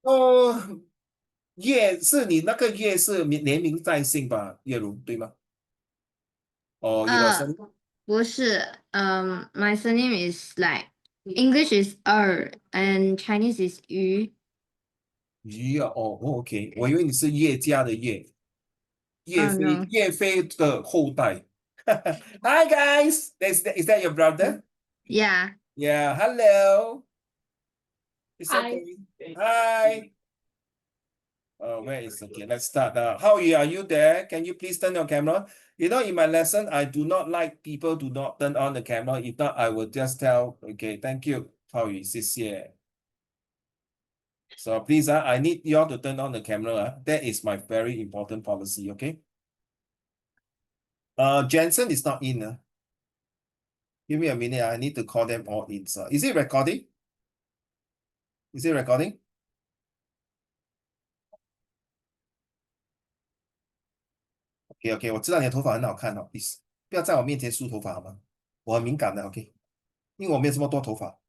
哦，叶是你那个叶是连名带姓吧？叶如对吗？哦，you got 呃，some 不是，my surname is like English is and Chinese is 鱼。鱼啊？哦，OK，我以为你是叶家的叶，叶飞，No. 叶飞的后代。Hi guys, is that your brother? Yeah. Yeah, hello. It's Hi. okay. Hi. Where is okay? Let's start. How are you there? Can you please turn your camera? You know, in my lesson, I do not like people to not turn on the camera. If not, I will just tell. Okay, thank you. 浩宇，谢谢. So please, I need you all to turn on the camera. That is my very important policy. Okay. Jensen is not in. Give me a minute. I need to call them all in. So, is it recording? Is it recording? OK OK，我知道你的头发很好看哦，please 不要在我面前梳头发好吗？我很敏感的，OK，因为我没有这么多头发。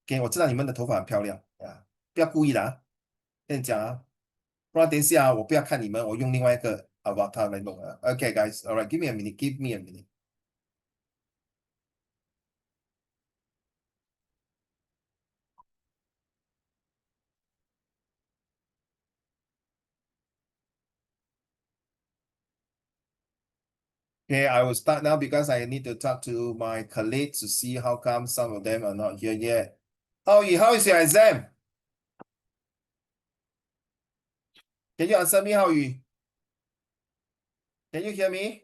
OK，我知道你们的头发很漂亮啊，不要故意的啊，跟你讲啊，不然等一下我不要看你们，我用另外一个 avatar 来弄啊。OK guys，alright，give me a minute，give me a minute。Okay, I will start now because I need to talk to my colleagues to see how come some of them are not here yet. How is your exam? Can you answer me, How you? Can you hear me?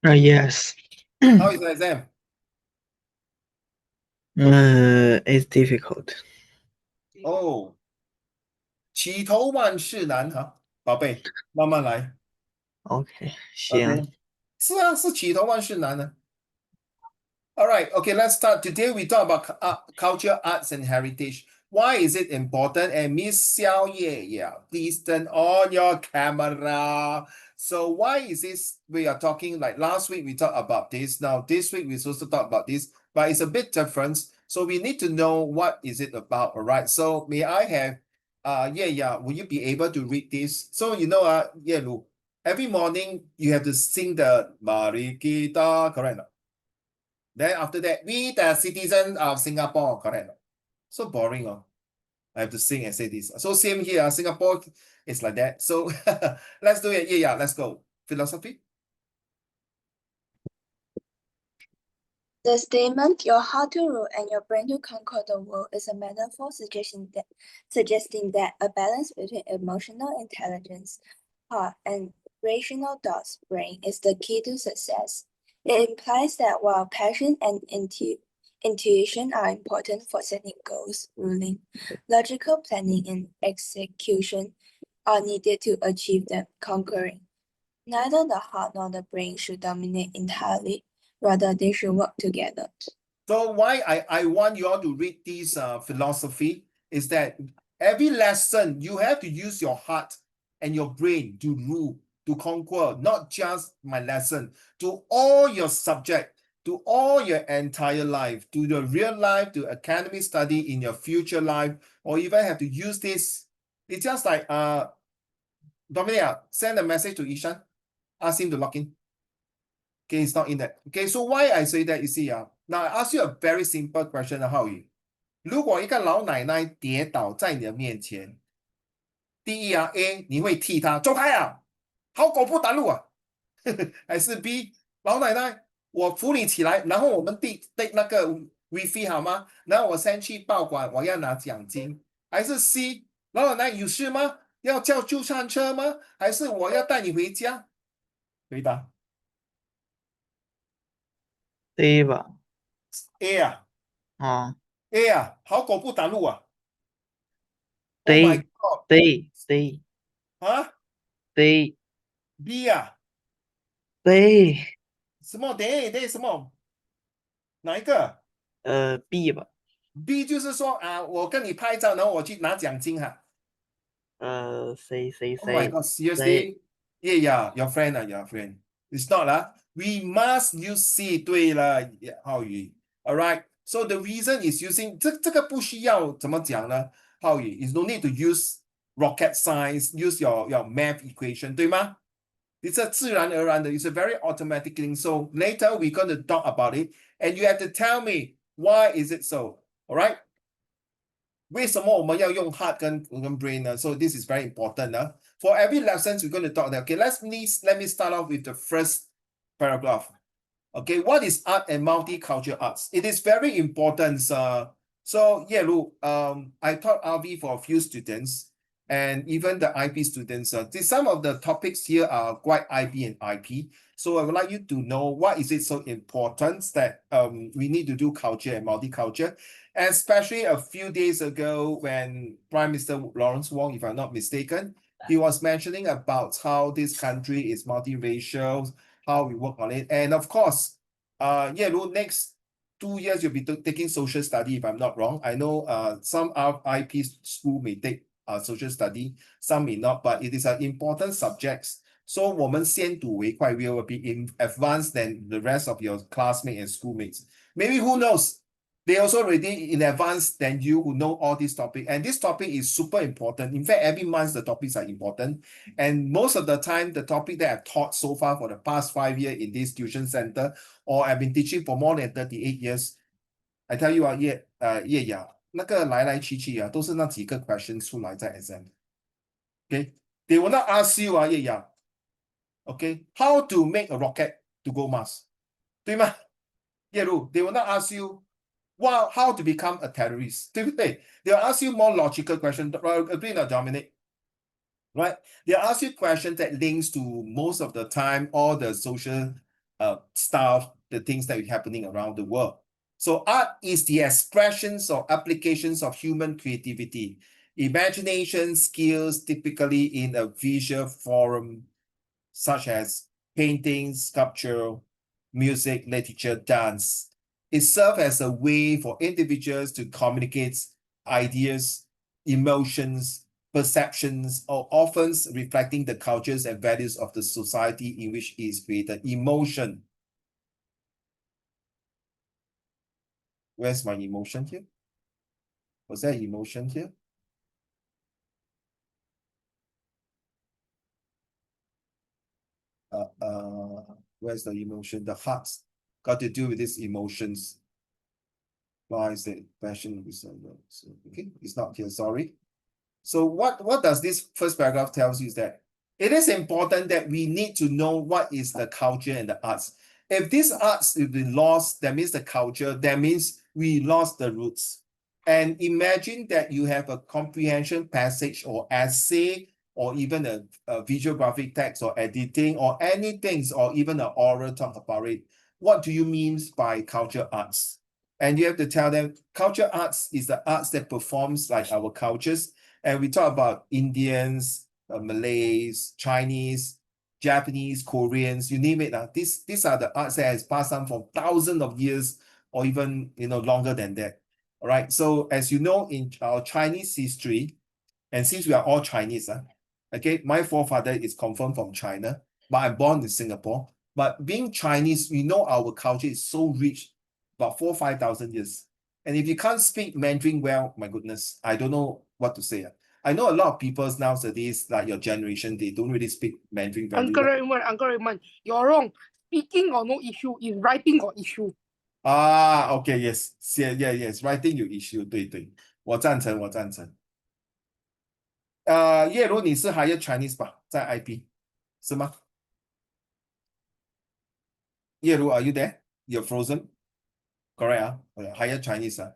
Yes. How is the exam? It's difficult. Oh, 起头万事难哈，宝贝，慢慢来。OK，行。OK，是啊，是起头万事难的。All right, okay, let's start. Today we talk about culture, arts, and heritage. Why is it important? And Miss Xiao Ye, yeah, please turn on your camera. So why is this? We are talking like last week we talked about this. Now this week we supposed to talk about this, but it's a bit different. So we need to know what is it about. All right. So may I have, yeah, will you be able to read this? So you know, yeah, Lu, every morning you have to sing the Marikita, correct? Then after that, we the citizen of Singapore, correct? So boring, oh. I have to sing and say this. So same here, Singapore is like that. So let's do it. Yeah, let's go. Philosophy. The statement, your heart to rule and your brain to conquer the world, is a metaphor suggesting that a balance between emotional intelligence, heart, and rational thoughts, brain, is the key to success. It implies that while passion and intuition are important for setting goals, ruling, logical planning, and execution are needed to achieve them, conquering. Neither the heart nor the brain should dominate entirely. Rather, they should work together. So why I want you all to read this philosophy is that every lesson you have to use your heart and your brain to rule, to conquer, not just my lesson, to all your subject, to all your entire life, to the real life, to academic study in your future life, or even have to use this. It's just like Dominic, send a message to Ishan, ask him to log in. Okay, it's not in that. Okay, so why I say that, you see, now I ask you a very simple question, How you? 如果一个老奶奶跌倒在你的面前，第一A 你会替她走开啊，好狗不挡路啊，还是 B 老奶奶我扶你起来，然后我们递那个 WiFi 好吗？然后我先去报馆，我要拿奖金，还是 C 老奶奶有事吗？要叫救护车吗？还是我要带你回家？回答 C 吧。A 啊。啊 A 啊，好狗不挡路啊！Oh my ，C god！C C 啊 C ，B 啊，C，什么？什么？哪一个B 吧。 ？B 就是说我跟你拍照，然后我去拿奖金哈。C C Oh my C god! C Seriously? Yeah, your friend your friend. It's not We must use C 对了，浩宇。All right. So the reason is using 这个不需要怎么讲呢？浩宇 is no need to use rocket science, use your math equation, 对吗？ It's a 自然而然的, it's a very automatic thing. So later we're going to talk about it, and you have to tell me why is it so. All right? 为什么我们要用 heart 跟 brain 呢? So this is very important. For every lesson, we're going to talk that. Okay, let me start off with the first paragraph. Okay, what is art and multicultural arts? It is very important. So yeah, look, I taught RV for a few students and even the IP students. Some of the topics here are quite IB and IP. So I would like you to know what is it so important that we need to do culture and multicultural. Especially a few days ago when Prime Minister Lawrence Wong, if I'm not mistaken, he was mentioning about how this country is multiracial, how we work on it. And of course, next 2 years you'll be taking social study, if I'm not wrong. I know some IP school may take social study, some may not, but it is an important subject. So 我们先读为快 will be in advance than the rest of your classmates and schoolmates. Maybe who knows? They also already in advance than you who know all these topics. And this topic is super important. In fact, every month the topics are important. And most of the time, the topic that I've taught so far for the past 5 years in this tuition center, or I've been teaching for more than 38 years, I tell you, 叶雅，那个来来去去都是那几个 questions 出来在 exam. Okay? They will not ask you, 叶雅, okay, how to make a rocket to go Mars. 对吗？叶如, they will not ask you, well, how to become a terrorist. 对不对? They'll ask you more logical questions. Agree or not, Dominic? Right? They'll ask you questions that links to most of the time all the social stuff, the things that are happening around the world. So art is the expressions or applications of human creativity, imagination, skills, typically in a visual form, such as painting, sculpture, music, literature, dance. It serves as a way for individuals to communicate ideas, emotions, perceptions, or often reflecting the cultures and values of the society in which it is created. Emotion. Where's my emotion here? Was there emotion here? Where's the emotion? The heart's got to do with these emotions. Why is it passion? Okay, it's not here, sorry. So what does this first paragraph tells you is that it is important that we need to know what is the culture and the arts. If these arts will be lost, that means the culture, that means we lost the roots. And imagine that you have a comprehension passage or essay or even a visual graphic text or editing or anything, or even an oral talk about it. What do you mean by culture arts? And you have to tell them culture arts is the arts that performs like our cultures. And we talk about Indians, Malays, Chinese, Japanese, Koreans, you name it. These are the arts that has passed on for thousands of years or even longer than that. All right. So as you know, in our Chinese history, and since we are all Chinese, okay, my forefather is confirmed from China, but I'm born in Singapore. But being Chinese, we know our culture is so rich, about 4,000 or 5,000 years. And if you can't speak Mandarin well, my goodness, I don't know what to say. I know a lot of people nowadays, like your generation, they don't really speak Mandarin very well. Uncle Raymond, you're wrong. Speaking or no issue is writing or issue. Okay, yes, yes, writing 有 issue, 对，我赞成。叶如你是 higher Chinese 吧，在 IP 是吗？叶如 are you there? You're frozen? Correct higher Chinese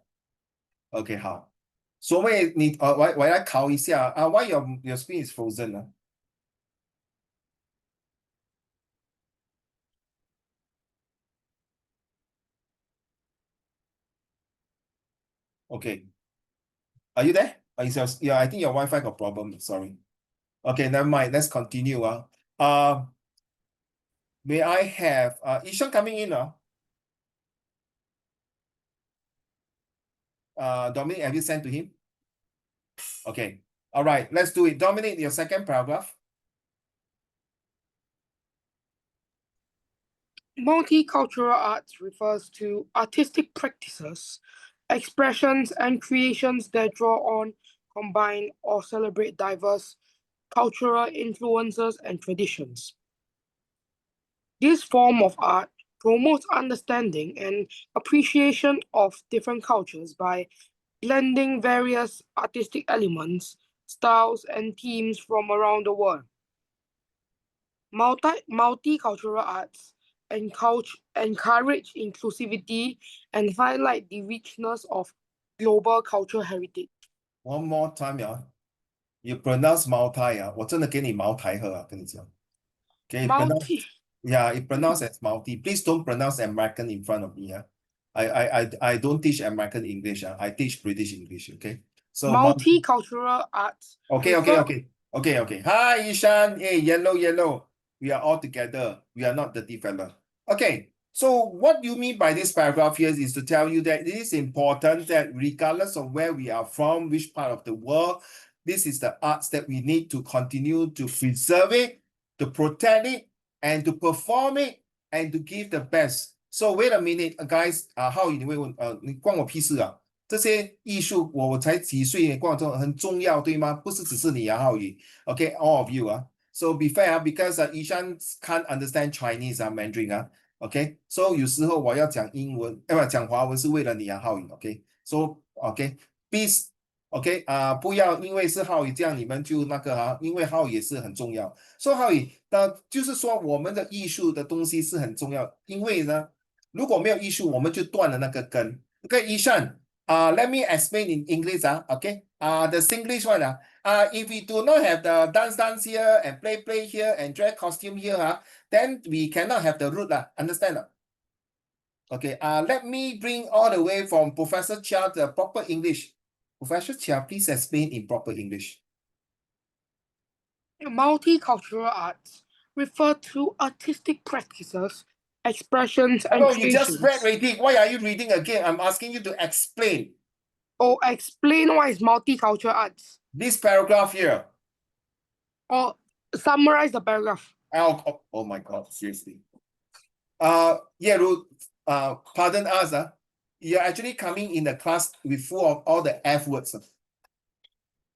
OK 好，所谓你我来考一下why your screen is frozen 呢？OK, are you there? Yeah, I think your Wi-Fi got problem. Sorry. Okay, never mind. Let's continue. May I have Ishan coming in? Dominic, have you sent to him? Okay. All right, let's do it. Dominic, your second paragraph. Multicultural arts refers to artistic practices, expressions, and creations that draw on combine or celebrate diverse cultural influences and traditions. This form of art promotes understanding and appreciation of different cultures by blending various artistic elements, styles, and themes from around the world. Multicultural arts encourage inclusivity and highlight the richness of global cultural heritage. One more time, yeah. You pronounce Maltai, 啊，我真的给你茅台喝啊，跟你讲。Okay, Multi yeah, it pronounced as multi. Please don't pronounce American in front of me. Yeah? I don't teach American English. I teach British English. Okay. So multicultural arts. Okay. Hi, Ishan. Hey, yellow. We are all together. We are not dirty fella. Okay. So what you mean by this paragraph here is to tell you that it is important that regardless of where we are from, which part of the world, this is the arts that we need to continue to preserve it, to protect it, and to perform it, and to give the best. So wait a minute, guys.浩宇，你会问，你关我屁事啊？这些艺术我才几岁，你关我这种很重要，对吗？不是只是你啊，浩宇。Okay, all of you 啊。So be fair, because Ishan can't understand Chinese Mandarin 啊。Okay, so 有时候我要讲英文，不讲华文是为了你啊，浩宇。Okay, so please, OK 不要因为是浩宇这样你们就那个因为浩宇也是很重要。说浩宇就是说我们的艺术的东西是很重要，因为呢，如果没有艺术，我们就断了那个根。OK, Ishan, let me explain in English. Okay, the Singlish one. If we do not have the dance here and play here and dress costume here, then we cannot have the root. Understand? Okay, let me bring all the way from Professor Chia the proper English. Professor Chia, please explain in proper English. Multicultural arts refer to artistic practices, expressions, and No, you just creations. read already. Why are you reading again? I'm asking you to explain Or explain what is multicultural arts. this paragraph here. Or summarize the paragraph. Oh my God, seriously. Yeru, pardon us. You're actually coming in the class with full of all the F words.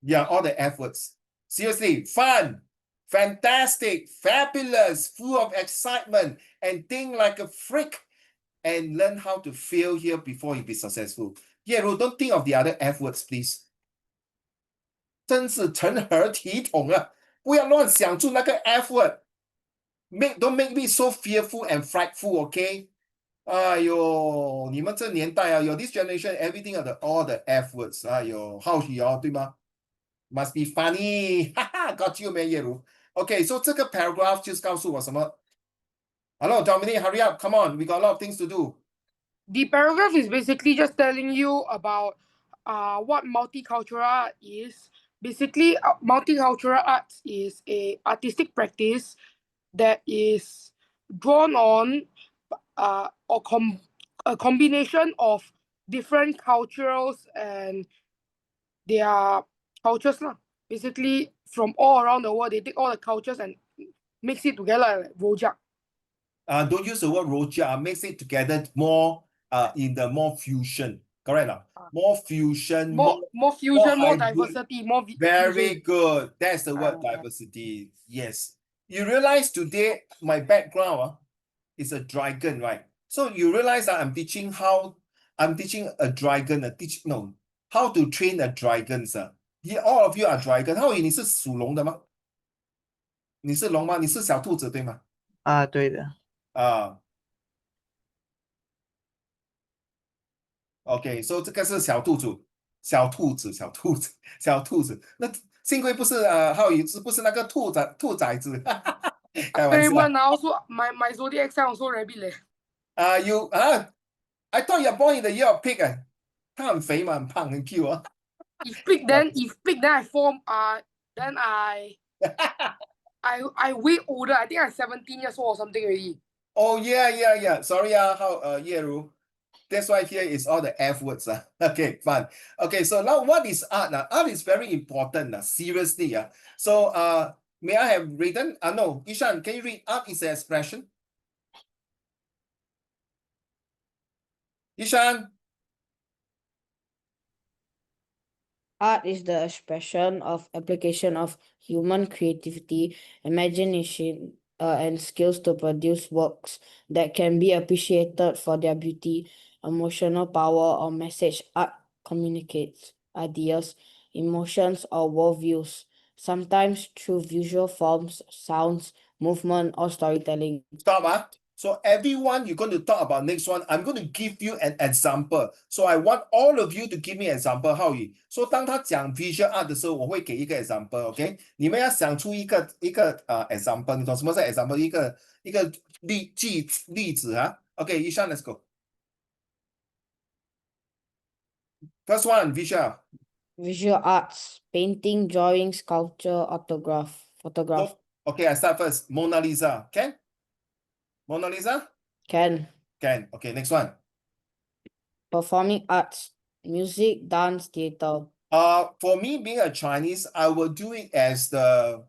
Yeah, all the F words. Seriously, fun, fantastic, fabulous, full of excitement, and think like a freak, and learn how to fail here before you be successful. Yeru, don't think of the other F words, please. 真是成何体统啊！不要乱想出那个 F word. Don't make me so fearful and frightful, okay? 哎呦，你们这年代有 this generation everything of all the F words. 哎呦，好奇对吗？ Must be funny. Haha, got you, man, 叶如。Okay, so 这个 paragraph 就是告诉我什么 ？Hello, Dominic, hurry up. Come on, we got a lot of things to do. The paragraph is basically just telling you about what multicultural art is. Basically, multicultural arts is a artistic practice that is drawn on a combination of different cultures and their cultures. Basically, from all around the world, they take all the cultures and mix it together like rojak. Don't use the word rojak. Makes it together more in the more fusion. Correct? More fusion, More fusion, more hybrid. diversity, more Very fusion. good. That's the word diversity. Yes. You realize today my background is a dragon, right? So you realize that I'm teaching a dragon, how to train a dragon, sir. Yeah, all of you are dragon. 浩宇，你是属龙的吗？你是龙吗？你是小兔子对吗？对的。OK， so 这个是小兔子。那幸亏不是浩宇，是不是那个兔崽子？开玩笑。Raymond also my zodiac sign also rabbit leh. I thought you're born in the year of pig. 他很肥嘛，很胖，很 cute 啊。If pig then I form then I way older. I think I'm 17 years old or something already. Oh yeah. Sorry Ye Ru. That's why here is all the F words. Okay, fun. Okay, so now what is art? Art is very important. Seriously. So may I have written? No, Ishan, can you read art is an expression? Ishan? Art is the expression of application of human creativity, imagination, and skills to produce works that can be appreciated for their beauty, emotional power, or message. Art communicates ideas, emotions, or worldviews, sometimes through visual forms, sounds, movement, or storytelling. Stop, ah. So everyone, you're going to talk about next one. I'm going to give you an example. So I want all of you to give me example. How you? So 当他讲 visual art 的时候，我会给一个 example，OK？、你们要想出一个example，你懂什么是 example？一个例子啊。OK， Ishan, let's go. First one, visual. Visual arts, painting, drawing, sculpture, photograph. Okay, I start first. Mona Lisa. Can? Mona Lisa? Can. Can. Okay, next one. Performing arts, music, dance, theater. For me, being a Chinese, I will do it as the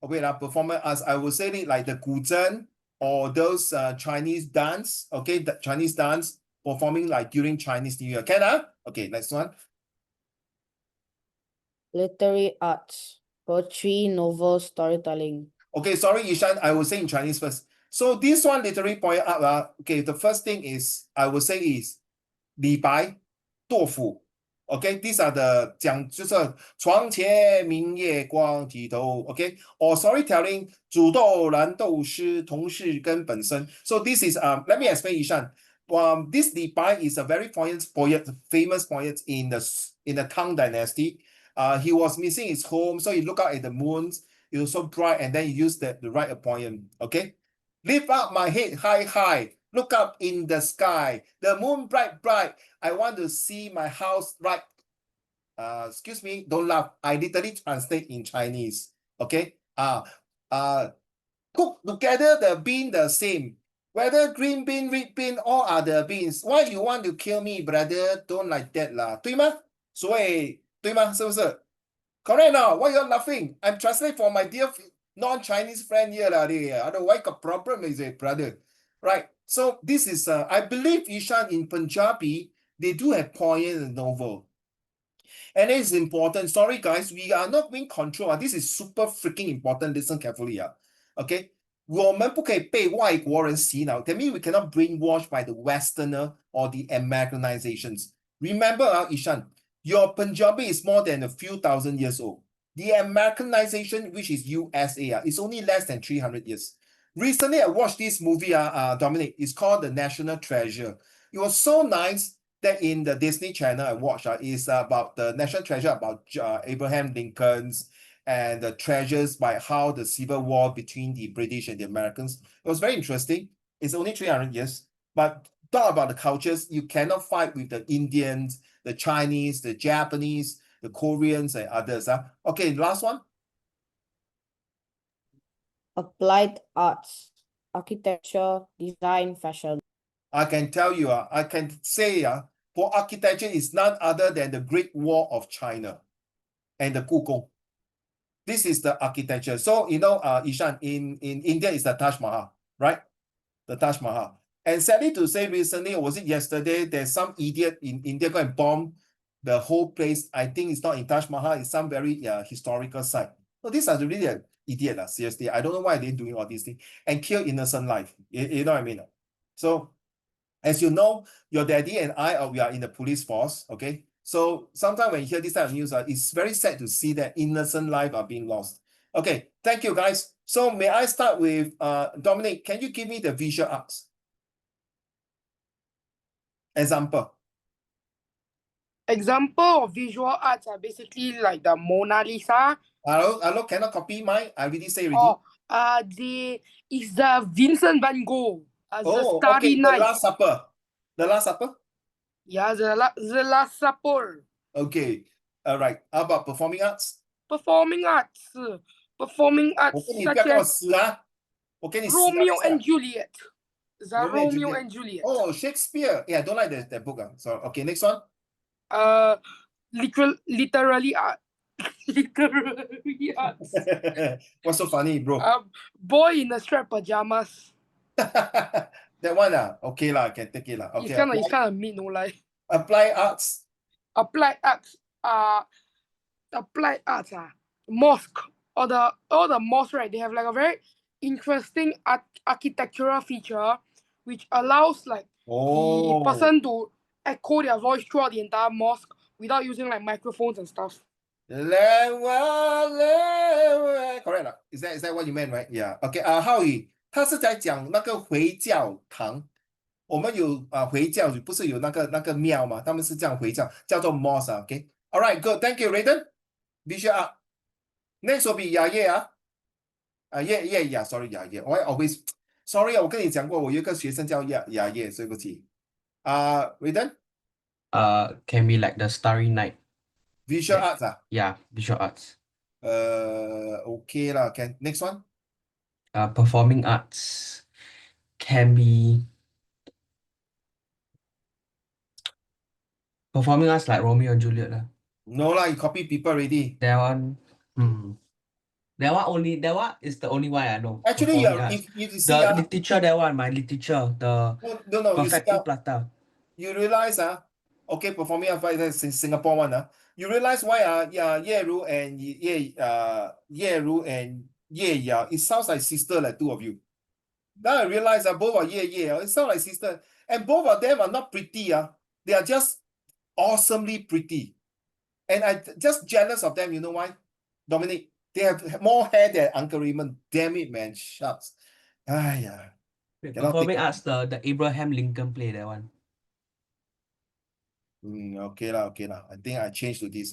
performing arts. I will say it like the guzheng or those Chinese dance. Okay, the Chinese dance performing like during Chinese New Year. Can Okay, next one. Literary arts, poetry, novels, storytelling. Okay, sorry, Ishan, I will say in Chinese first. So this one literary point art, okay, the first thing is I will say is 李白、杜甫。Okay, these are the 就是床前明月光鸡头。Okay, or storytelling 煮豆燃豆萁，同是根本深。So this is let me explain, Ishan. This Li Bai is a very famous poet in the Tang Dynasty. He was missing his home, so he looked out at the moons. It was so bright, and then he used the right poem. Okay, lift up my head high, high. Look up in the sky. The moon bright, bright. I want to see my house right. Excuse me, don't laugh. I literally translate in Chinese. Okay. Cook together the bean the same. Whether green bean, red bean, all are the beans. Why you want to kill me, brother? Don't like that lah. 对吗？所以对吗？是不是？ Correct now. Why you're laughing? I'm translating for my dear non-Chinese friend here lah. I don't know why got problem is it, brother. Right. So this is I believe Ishan in Punjabi, they do have poem and novel. And it's important. Sorry, guys, we are not being controlled. This is super freaking important. Listen carefully. Okay. 我们不可以被外国人洗脑. That means we cannot brainwash by the Westerner or the Americanizations. Remember, Ishan, your Punjabi is more than a few thousand years old. The Americanization, which is USA, is only less than 300 years. Recently, I watched this movie, Dominic. It's called The National Treasure. It was so nice that in the Disney Channel I watched is about the National Treasure, about Abraham Lincoln's and the treasures by how the Civil War between the British and the Americans. It was very interesting. It's only 300 years, but talk about the cultures. You cannot fight with the Indians, the Chinese, the Japanese, the Koreans, and others. Okay, last one. Applied arts, architecture, design, fashion. I can tell you, I can say for architecture is none other than the Great Wall of China and the Gugong. This is the architecture. So, you know, Ishan, in India is the Taj Mahal, right? The Taj Mahal. And sadly to say, recently, or was it yesterday, there's some idiot in India go and bomb the whole place. I think it's not in Taj Mahal, it's some very historical site. So these are really an idiot, seriously. I don't know why they're doing all these things and kill innocent life. You know what I mean? So, as you know, your daddy and I, we are in the police force, okay? So sometimes when you hear this type of news, it's very sad to see that innocent lives are being lost. Okay, thank you guys. So may I start with Dominic, can you give me the visual arts? Example. Example of visual arts are basically like the Mona Lisa. Hello, cannot copy mine? I already say already. It's the Vincent van Gogh. The Starry okay, Night. The Last Supper. The Last Supper? Yeah, the Last Supper. Okay, all right. How about performing arts? Performing arts. Performing arts such as Romeo and Juliet. The Romeo and Juliet. Oh, Shakespeare. Yeah, I don't like that book. So, okay, next one. Literally art. Literary arts. What's so funny, bro? Boy in the striped pajamas. That one, okay lah, I can take it lah. Okay. It's kind of mean, no lie. Apply arts. Applied arts. applied arts, mosque or all the mosques, right? They have like a very interesting architectural feature which allows like the Oh, person to echo their voice throughout the entire mosque without using like microphones and stuff. correct 了 is that what you meant, right? Yeah. Okay. 浩宇，他是在讲那个回教堂。我们有回教，不是有那个庙吗？他们是这样回教，叫做 mosque 啊。OK. All right. Good. Thank you, Raiden. Visual art. Next will be 雅叶啊。叶 sorry 雅叶。我 always sorry 啊，我跟你讲过，我有一个学生叫雅叶，对不起。Raiden. Can be like the Starry Night. Visual Yeah. arts 啊。Yeah, visual arts. OK 啦。Can next one. Performing arts can be performing arts like Romeo and Juliet lah. No lah, you copy people already. That one, that one is the only one I know. Actually, Performing arts. if you see The literature, that one, my literature, the no, you see Perfecto Plata. you realize okay, performing arts that's in Singapore one you realize why Ye Ru and Ye Ya, it sounds like sister, like two of you. Now I realize both are Ye, it sounds like sister, and both of them are not pretty they are just awesomely pretty, and I just jealous of them. You know why, Dominic? They have more hair than Uncle Raymond. Damn it, man, shucks. Cannot Performing take- arts, the Abraham Lincoln play, that one. Okay lah. I think I changed to this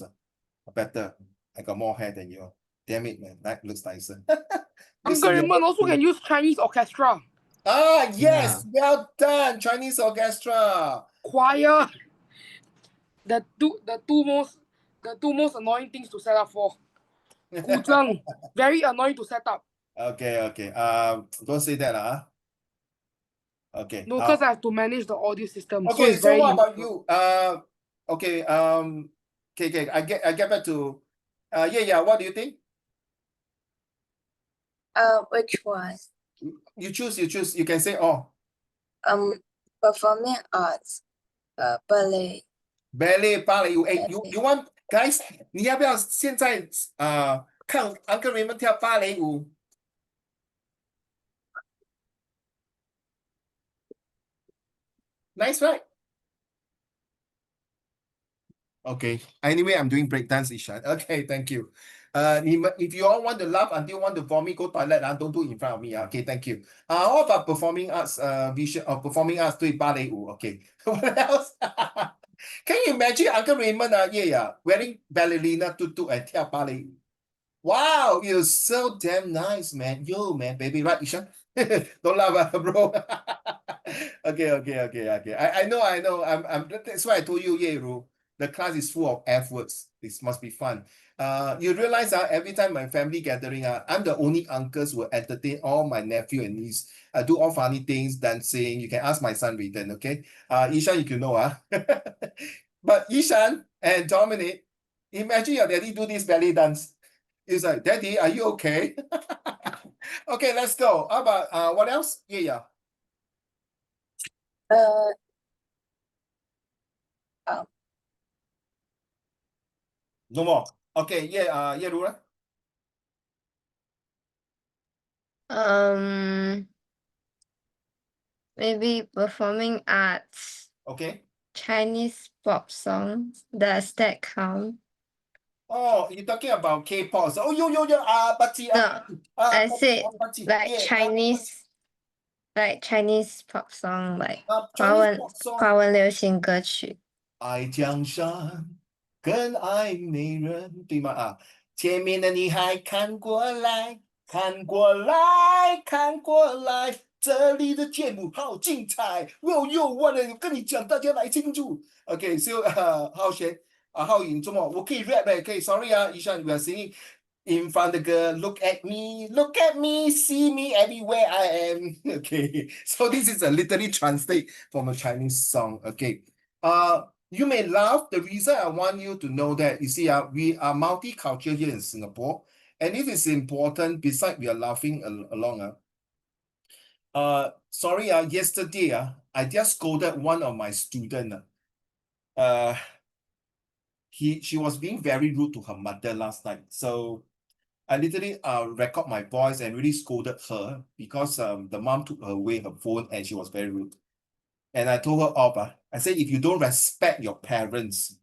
better. I got more hair than you. Damn it, man. That looks nicer. Uncle Raymond also can use Chinese orchestra, Yes. Well done. Chinese orchestra. choir. The two most annoying things to set up for. 古筝, very annoying to set up. Okay. Don't say that Okay. No, because I have to manage the audio system. Okay, it's so very what about limited. you? Okay, I get back to yeah, what do you think? Which one? You choose. You can say Performing arts, ballet. ballet 芭蕾舞。you want guys？你要不要现在看 Uncle Raymond 跳芭蕾舞？Nice, right? Okay. Anyway, I'm doing breakdance, Ishan. Okay, thank you. If you all want to laugh until want to vomit, go toilet, don't do it in front of me. Okay, thank you. What about performing arts, performing arts 对芭蕾舞 Okay. What else? Can you imagine Uncle Raymond wearing ballerina tutu and 跳芭蕾舞? Wow, you're so damn nice, man. Yo, man, baby, right, Ishan? Don't laugh, bro. Okay. I know. That's why I told you, Ru. The class is full of F words. This must be fun. You realize every time my family gathering, I'm the only uncles who entertain all my nephew and niece. Do all funny things, dancing. You can ask my son Return, okay? Ishan, you can know, But Ishan and Dominic, imagine your daddy do this belly dance. He's like, Daddy, are you okay? Okay, let's go. How about what else? Yeah. No more. Okay, yeah, Rura. Maybe performing arts, Okay. Chinese pop songs. Does that count? Oh, you're talking about K-pop. Oh, yo, Bachi. No, I said Bachi. like Yeah, Chinese pop song, like Chinese pop song. 华文流行歌曲。爱江山更爱美人，对吗？前面的你还看过来，这里的节目好精彩。我忘了跟你讲，大家来庆祝。Okay, so 浩颖周末我可以 rap 可以 ，sorry Ishan, we are singing in front of the girl, look at me, see me everywhere I am. Okay, so this is a literally translate from a Chinese song. Okay, you may laugh. The reason I want you to know that, you see, we are multicultural here in Singapore, and it is important. Besides, we are laughing along. Sorry, yesterday, I just scolded one of my students. she was being very rude to her mother last night. So I literally record my voice and really scolded her because the mom took away her phone and she was very rude. And I told her off. I said, if you don't respect your parents,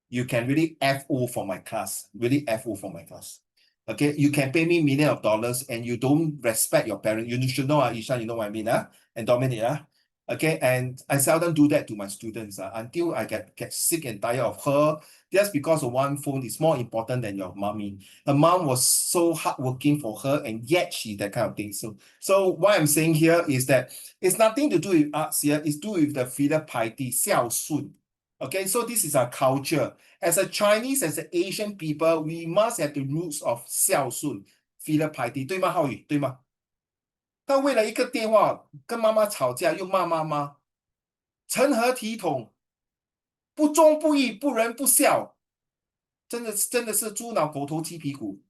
you can really FO for my class. Really FO for my class. Okay, you can pay me millions of dollars and you don't respect your parents. You should know, Ishan, you know what I mean, and Dominic, okay, and I seldom do that to my students until I get sick and tired of her. Just because of one phone is more important than your mommy. Her mom was so hardworking for her, and yet she that kind of thing. So what I'm saying here is that it's nothing to do with arts here. It's to do with the filial piety, 孝顺. Okay, so this is our culture. As a Chinese, as an Asian people, we must have the roots of 孝顺 filial piety, 对吗，浩宇？对吗？他为了一个电话跟妈妈吵架，又骂妈妈，成何体统？不忠不义，不仁不孝，真的是猪脑狗头鸡皮骨。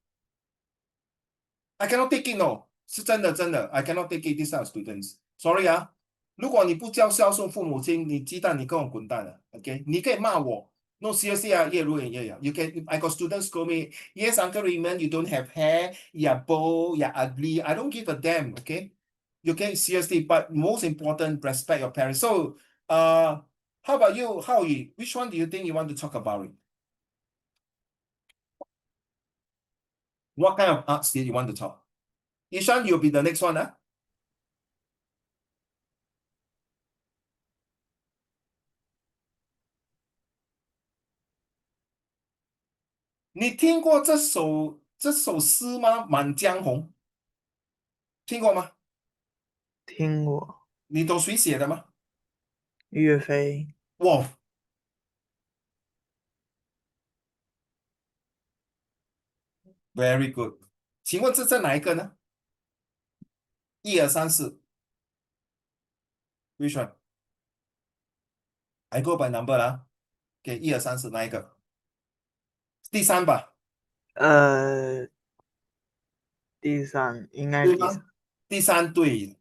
I cannot take it, no， 是真的 I cannot take it this kind of students. Sorry 如果你不教孝顺父母亲，你鸡蛋你跟我滚蛋了 ，OK？ 你可以骂我。No, seriously, yeah, you can. I got students call me, yes, Uncle Raymond, you don't have hair, you're bald, you're ugly. I don't give a damn, okay? You can seriously, but most important, respect your parents. So, how about you, Howie? Which one do you think you want to talk about it? What kind of arts did you want to talk? Ishan, you'll be the next one, huh? 你听过这首诗吗？《满江红》听过吗？听过你懂谁写的吗？岳飞，哇 ，very good。请问这在哪一个呢？1、2、3、4 ，which one? I go by number 啦。给1、2、3、4哪一个？第三吧，第三应该对第三吗？第三对。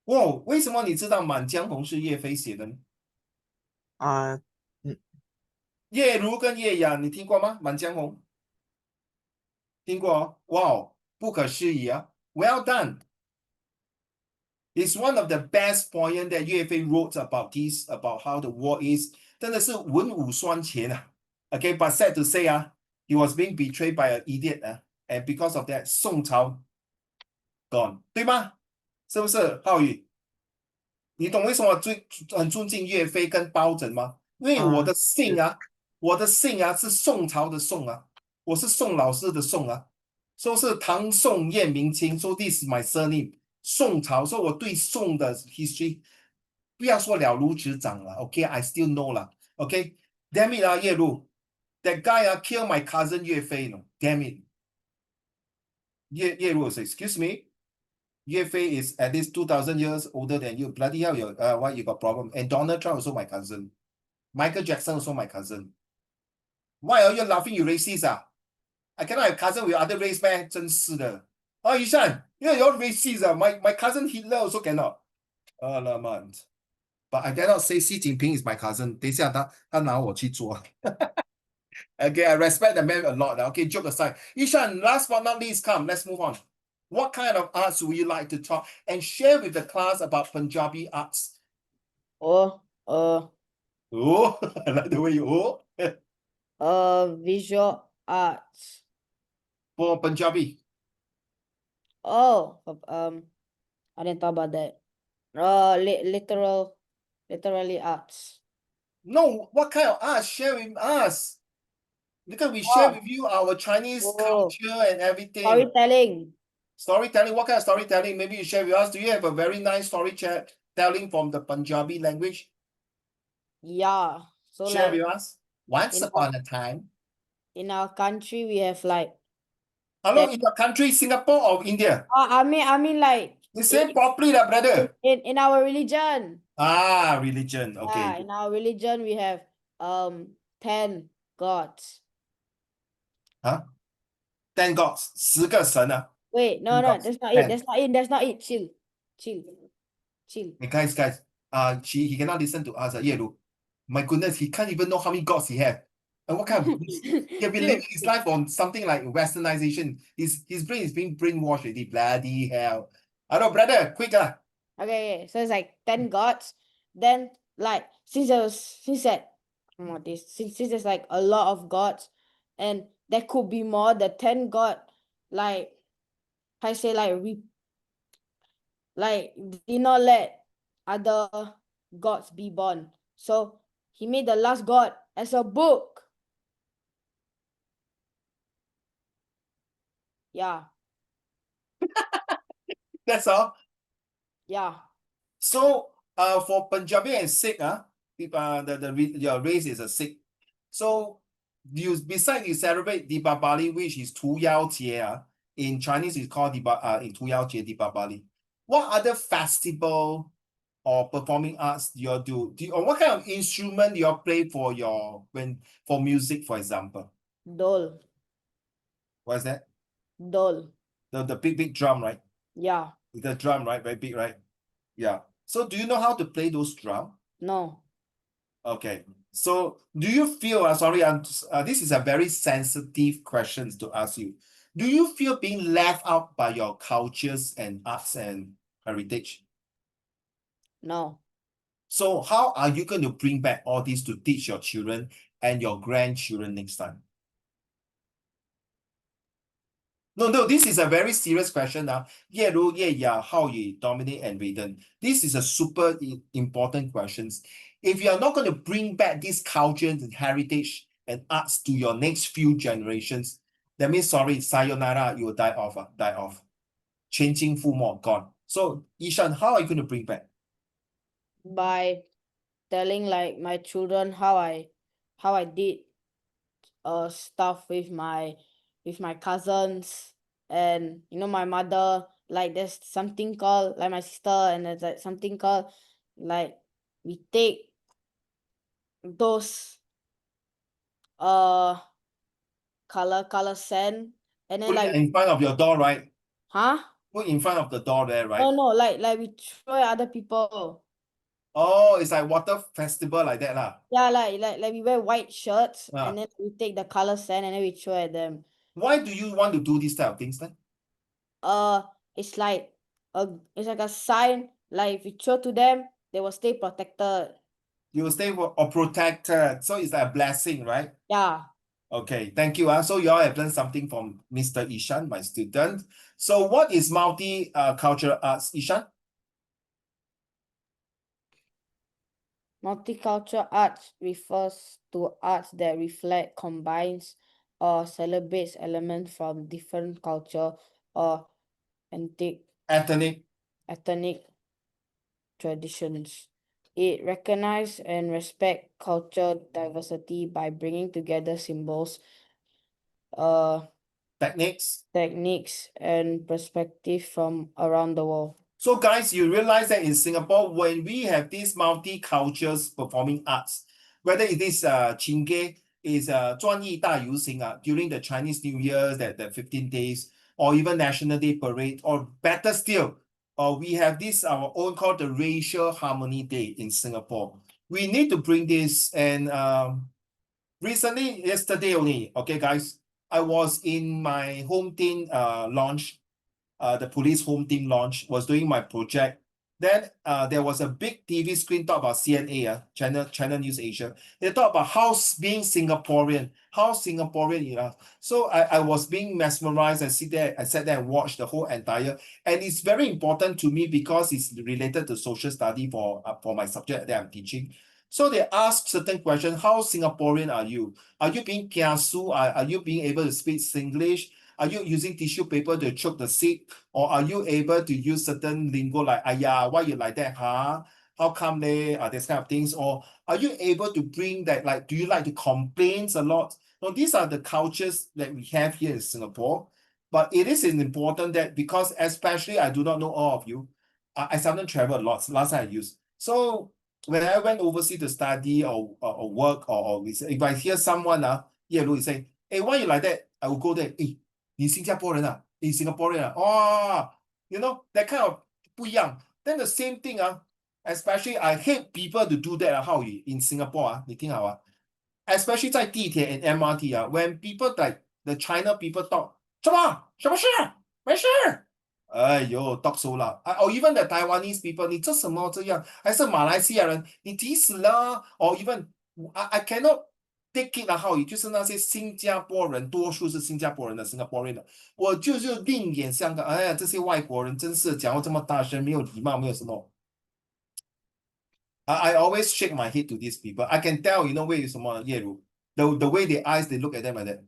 哇，为什么你知道《满江红》是岳飞写的呢？啊，叶如跟叶雅，你听过吗？《满江红》听过哦。哇哦，不可思议啊！Well done. It's one of the best poem that 岳飞 wrote about this, about how the war is. 真的是文武双全啊。Okay, but sad to say he was being betrayed by an idiot and because of that, 宋朝 gone， 对吗？是不是，浩宇？你懂为什么很尊敬岳飞跟包拯吗？因为我的姓是宋朝的宋我是宋老师的宋说是唐宋燕明清，so this is my surname， 宋朝，所以我对宋的 history 不要说了如指掌了 ，OK，I still know 了 ，OK，damn it 叶路 ，that guy kill my cousin 岳飞no damn it， 叶路 excuse me。岳飞 is at least 2,000 years older than you. Bloody hell, why you got problem? And Donald Trump also my cousin. Michael Jackson also my cousin. Why are you laughing, you racist I cannot have cousin with other race, man. 真是的。Ishan, you're racist My cousin Hitler also cannot. Alamak. But I cannot say Xi Jinping is my cousin. 等一下他拿我去做。Okay, I respect the man a lot. Okay, joke aside. Ishan, last but not least, come, let's move on. What kind of arts would you like to talk and share with the class about Punjabi arts? Oh, Oh, I like the way you visual arts. for Punjabi. Oh, I didn't talk about that. Literally arts. No, what kind of arts? Share with us. Because we share Oh. with you our Chinese Oh. culture and everything. Storytelling. Storytelling. What kind of storytelling? Maybe you share with us. Do you have a very nice storytelling from the Punjabi language? Yeah. So Share like with us. Once in upon a time. in our country we have like Hello, in your country, Singapore or India? I mean like You say properly, brother. in our religion. Religion. Okay. Yeah, in our religion we have 10 gods. Huh? 10 gods. 10个神啊。Wait, no, 10 no, gods. that's not 10. it. That's not it. Chill. Hey, guys. He cannot listen to us. Ye Lu. My goodness, he can't even know how many gods he have. And what kind of he have been Dude, living his life on something like westernization. His brain is being brainwashed already. Bloody hell. I know, brother, quick lah. okay, so it's like 10 gods. Then like since that since there's like a lot of gods and there could be more, the 10 god like I say like did not let other gods be born. So he made the last god as a book. Yeah, That's all. yeah. So for Punjabi and Sikh, your race is a Sikh. So besides you celebrate Deepavali, which is 屠妖节, in Chinese it's called in 屠妖节 Deepavali. What other festival or performing arts do you do? Or what kind of instrument do you play for for music, for example? Dol. What's that? Dol. The big drum, right? Yeah. The drum, right? Very big, right? Yeah. So do you know how to play those drum? No. Okay. So do you feel, sorry, this is a very sensitive question to ask you. Do you feel being left out by your cultures and arts and heritage? No. So how are you going to bring back all this to teach your children and your grandchildren next time? No, this is a very serious question now. Yeah, how you dominate and Raiden. This is a super important question. If you are not going to bring back this culture and heritage and arts to your next few generations, that means sorry, sayonara, you will die off. Changing full more, gone. So Ishan, how are you going to bring back? By telling like my children how I did stuff with my cousins and my mother, like there's something called like my sister, and there's like something called like we take those color sand and then Put like it in front of your door, right? huh Put in front of the door there, right? no like we throw at other people. Oh, it's like water festival like that lah. Yeah, like we wear white shirts Ah. and then we take the color sand and then we throw at them. Why do you want to do this type of things then? It's like a sign, like if you throw to them, they will stay protected. You will stay or protected. So it's like a blessing, right? Yeah. Okay, thank you. So you all have learned something from Mr. Ishan, my student. So what is multicultural arts, Ishan? Multicultural arts refers to arts that reflect, combines, or celebrates elements from different culture or Ethnic. ethnic traditions. It recognizes and respects cultural diversity by bringing together symbols, Techniques. techniques, and perspectives from around the world. So guys, you realize that in Singapore, when we have these multicultures performing arts, whether it is Chingay, is 专艺大游行 during the Chinese New Year, that 15 days, or even National Day Parade, or better still, we have this our own called the Racial Harmony Day in Singapore. We need to bring this, and recently, yesterday only, okay guys, I was in my home team launch, the police home team launch, was doing my project. Then there was a big TV screen talk about CNA, Channel News Asia. They talk about how being Singaporean, So I was being mesmerized and I sat there and watched the whole entire. And it's very important to me because it's related to social study for my subject that I'm teaching. So they ask certain questions. How Singaporean are you? Are you being kiasu? Are you being able to speak Singlish? Are you using tissue paper to choke the seat? Or are you able to use certain lingo like, "Aya, why you like that, huh? How come they are these kind of things?" Or are you able to bring that, like, do you like to complain a lot? So these are the cultures that we have here in Singapore. But it is important that because especially I do not know all of you, I sometimes travel a lot. Last time I used. So when I went overseas to study or work or if I hear someone say, "Hey, why you like that?" I will go there. Hey, 你新加坡人啊？你 Singaporean 啊？哦 you know, that kind of 不一样。Then the same thing especially I hate people to do that how in Singapore 你听好 especially 在地铁 and MRT when people like the China people talk, 什么事？没事。哎呦 talk so loud. Or even the Taiwanese people, 你这什么这样？还是马来西亚人，你急死了。Or even I cannot take it how 就是那些新加坡人，多数是新加坡人的 Singaporean 的，我就是另眼相看。哎呀，这些外国人真是讲话这么大声，没有礼貌，没有什么。I always shake my head to these people. I can tell,为什么叶如 the way their eyes they look at them like that.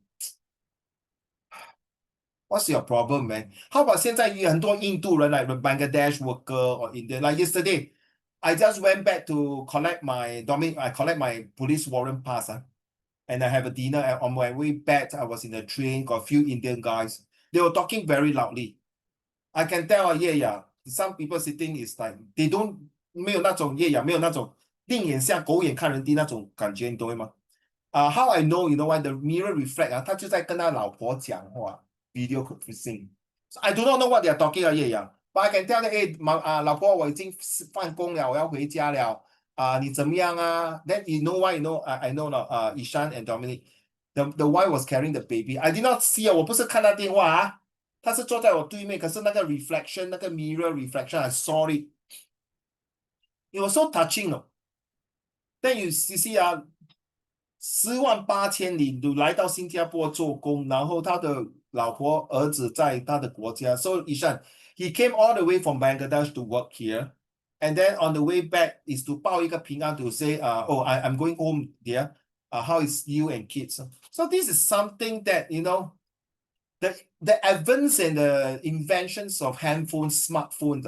What's your problem, man? How about 现在有很多印度人 like the Bangladesh worker or Indian? Like yesterday, I just went back to collect my police warrant pass, and I have a dinner. And on my way back, I was in the train, got a few Indian guys. They were talking very loudly. I can tell, some people sitting is like they don't 没有那种没有那种另眼相狗眼看人低那种感觉，你懂吗？How I know, why the mirror reflect 他就在跟他老婆讲话 ，video conferencing. So I do not know what they are talking but I can tell that 老婆我已经放工了，我要回家了。你怎么样啊？ Then you know why? I know 了。Ishan and Dominic, the wife was carrying the baby. I did not see 我不是看他电话啊。他是坐在我对面，可是那个 reflection, 那个 mirror reflection, I saw it. It was so touching. Then you see 108000里就来到新加坡做工，然后他的老婆儿子在他的国家。So Ishan, he came all the way from Bangladesh to work here, and then on the way back is to 报一个平安 to say, I'm going home, dear. How is you and kids? So this is something that the advance and the inventions of handphones, smartphones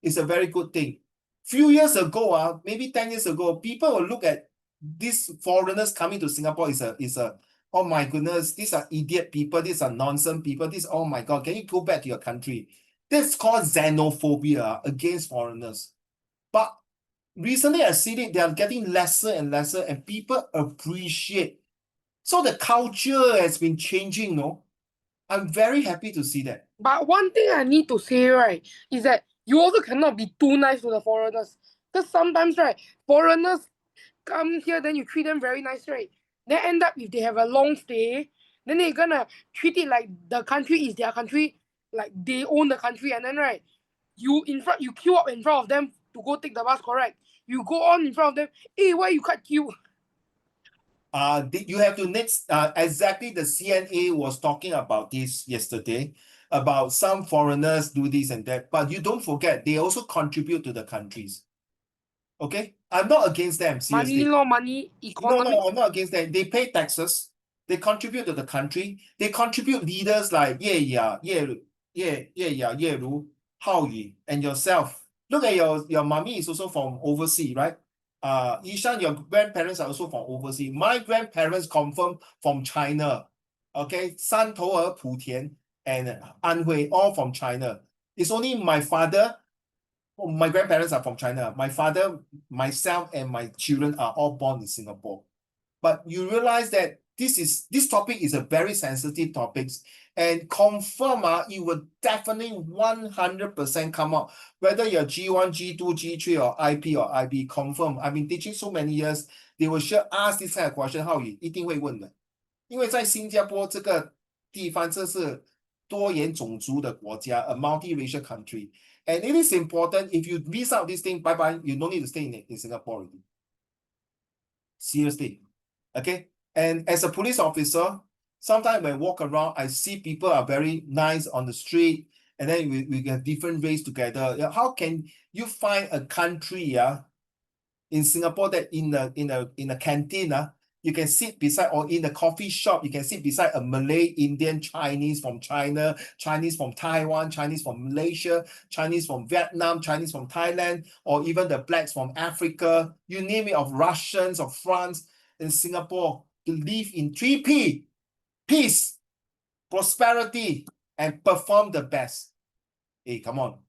is a very good thing. Few years ago, maybe 10 years ago, people will look at these foreigners coming to Singapore is a oh my goodness, these are idiot people, these are nonsense people, oh my God, can you go back to your country? That's called xenophobia against foreigners. But recently I see it, they are getting lesser and lesser and people appreciate. So the culture has been changing, no? I'm very happy to see that. But one thing I need to say, right, is that you also cannot be too nice to the foreigners. Because sometimes, right, foreigners come here, then you treat them very nice, right? Then end up if they have a long stay, then they're gonna treat it like the country is their country, like they own the country, and then right, you queue up in front of them to go take the bus, correct? You go on in front of them, hey, why you cut queue? You have to next exactly the CNA was talking about this yesterday about some foreigners do this and that, but you don't forget they also contribute to the countries. Okay, I'm not against them, seriously. Money, economy. No, I'm not against them. They pay taxes, they contribute to the country, they contribute leaders like Ye Ru, Hao Yi, and yourself. Look at your mommy is also from overseas, right? Ishan, your grandparents are also from overseas. My grandparents confirmed from China. Okay, Santou, Putian, and Anhui, all from China. It's only my father. My grandparents are from China. My father, myself, and my children are all born in Singapore. But you realize that this topic is a very sensitive topic, and confirm it will definitely 100% come out. Whether you're G1, G2, G3, or IP or IB, confirm. I've been teaching so many years, they will sure ask this kind of question. 浩宇一定会问的，因为在新加坡这个地方，这是多元种族的国家 ，a multiracial country, and it is important. If you miss out this thing, bye bye. You don't need to stay in Singapore already. Seriously. Okay, and as a police officer, sometimes when I walk around, I see people are very nice on the street, and then we have different race together. How can you find a country in Singapore that in a canteen you can sit beside, or in a coffee shop you can sit beside a Malay, Indian, Chinese from China, Chinese from Taiwan, Chinese from Malaysia, Chinese from Vietnam, Chinese from Thailand, or even the blacks from Africa, you name it, of Russians, of France. In Singapore, to live in 3P, peace, prosperity, and perform the best. Hey, come on.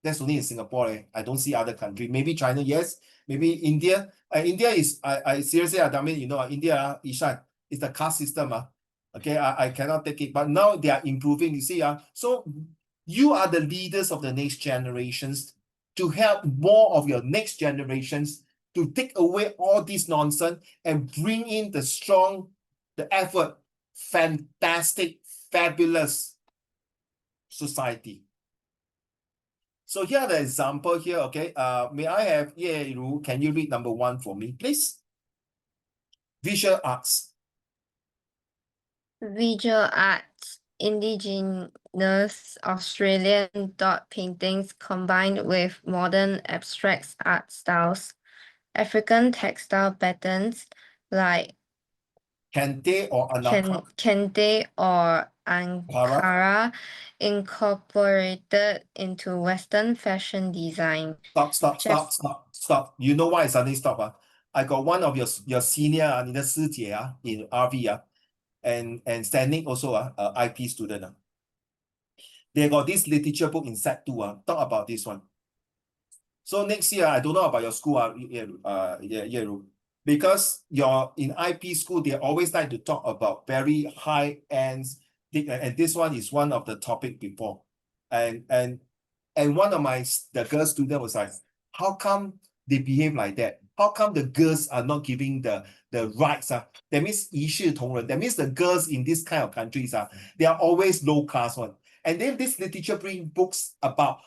That's only in Singapore. I don't see other country. Maybe China, yes. Maybe India. India is, I seriously, I mean, India, Ishan, is the caste system. Okay, I cannot take it. But now they are improving, you see. So you are the leaders of the next generations to help more of your next generations to take away all this nonsense and bring in the effort, fantastic, fabulous society. So here are the example here, okay? May I have Ye Ru, can you read number 1 for me, please? Visual arts. Visual arts, indigenous Australian dot paintings combined with modern abstract art styles, African textile patterns like Kente or Anaka. Kente or Ankara incorporated into Western fashion design. Stop. You know why I suddenly stop? I got one of your senior, 你的师姐 in RV and standing also IP student. They got this literature book in set 2 talk about this one. So next year, I don't know about your school, because you're in IP school, they always like to talk about very high ends, and this one is one of the topic before. And one of the girl student was like, how come they behave like that? How come the girls are not giving the rights? That means 一视同仁. That means the girls in this kind of countries they are always low class one. And then this literature bring books about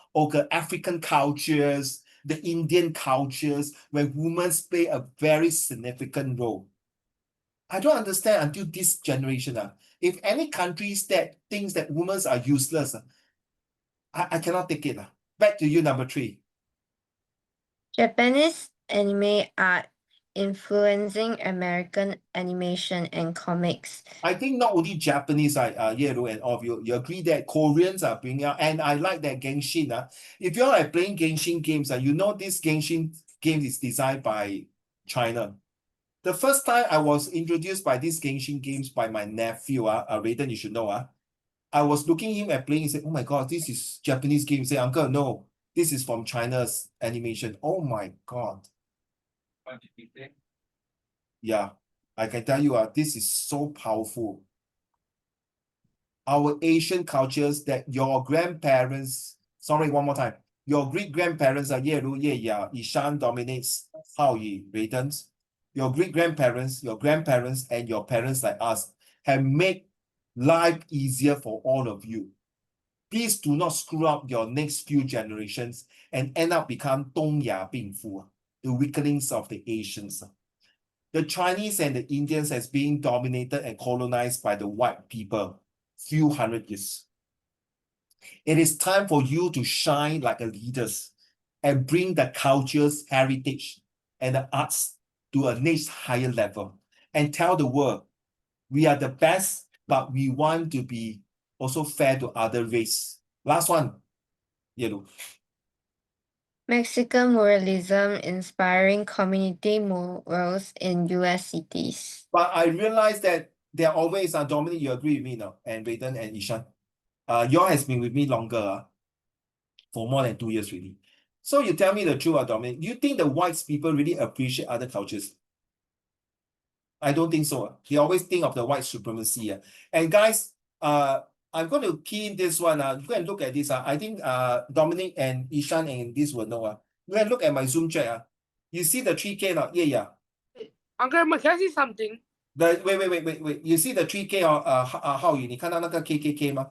African cultures, the Indian cultures, where women play a very significant role. I don't understand until this generation. If any countries that thinks that women are useless, I cannot take it. Back to you, number 3. Japanese anime art influencing American animation and comics. I think not only Japanese, Yero and all of you agree that Koreans are bringing out, and I like that Genshin. If you're like playing Genshin games, you know this Genshin game is designed by China. The first time I was introduced by these Genshin games by my nephew, Raiden, you should know. I was looking at him and playing, he said, oh my God, this is Japanese game. He said, Uncle, no, this is from China's animation. Oh my God. Yeah, I can tell you, this is so powerful. Our Asian cultures that your grandparents, sorry, one more time, your great-grandparents are Ye Ru, Ye Ya, Ishan dominates Hao Yi, Raidens. Your great-grandparents, your grandparents, and your parents like us have made life easier for all of you. Please do not screw up your next few generations and end up become Dong Ya Bing Fu, the weaklings of the Asians. The Chinese and the Indians has been dominated and colonized by the white people few hundred years. It is time for you to shine like a leaders and bring the cultures, heritage, and the arts to a next higher level and tell the world we are the best, but we want to be also fair to other race. Last one, Yellow. Mexican muralism inspiring community murals in US cities. But I realize that they are always, Dominic, you agree with me now, and Raiden and Ishan. Y'all has been with me longer, for more than 2 years really. So you tell me the truth, Dominic, do you think the white people really appreciate other cultures? I don't think so. They always think of the white supremacy. And guys, I'm going to key in this one. Go and look at this. I think Dominic and Ishan and this will know. Go and look at my Zoom chat. You see the 3K now? Yeah. Uncle, can I say something? Wait. You see the 3K Hao Yu, 你看到那个 KKK 吗？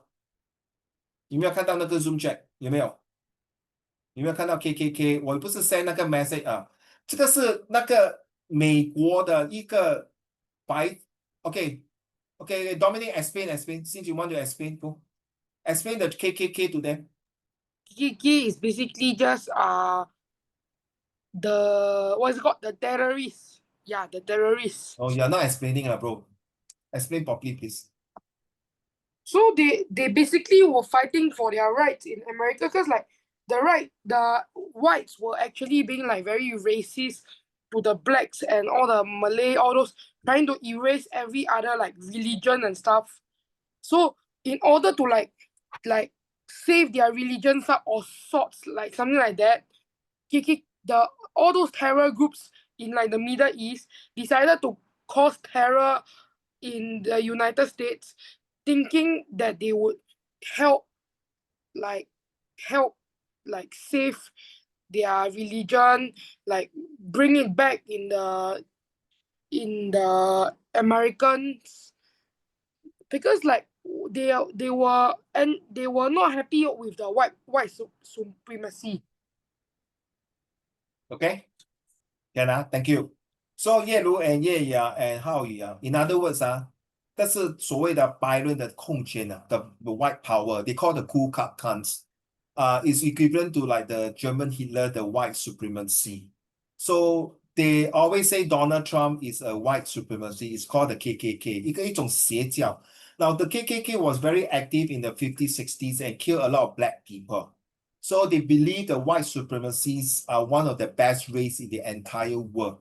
有没有看到那个 Zoom chat？有没有？有没有看到 KKK？我不是 send 那个 message 这个是那个美国的一个OK, Dominic, explain. Since you want to explain, go. Explain the KKK to them. KKK is basically just the what's it called? The terrorists. Yeah, the terrorists. Oh, you're not explaining, bro. Explain properly, please. So they basically were fighting for their rights in America because like the whites were actually being like very racist to the blacks and all the Malay, all those, trying to erase every other like religion and stuff. So in order to like save their religions up or sorts, like something like that, all those terror groups in like the Middle East decided to cause terror in the United States, thinking that they would help save their religion, like bring it back in the Americans, because like they were not happy with the white supremacy. Okay. Can thank you. So 叶如 and 叶雅 and 浩宇 in other words 这是所谓的白人的控权the white power. They call the Ku Klux Klan. Is equivalent to like the German Hitler, the white supremacy. So they always say Donald Trump is a white supremacy. It's called the KKK. 一种邪教. Now the KKK was very active in the 50s, 60s and killed a lot of black people. So they believe the white supremacists are one of the best race in the entire world.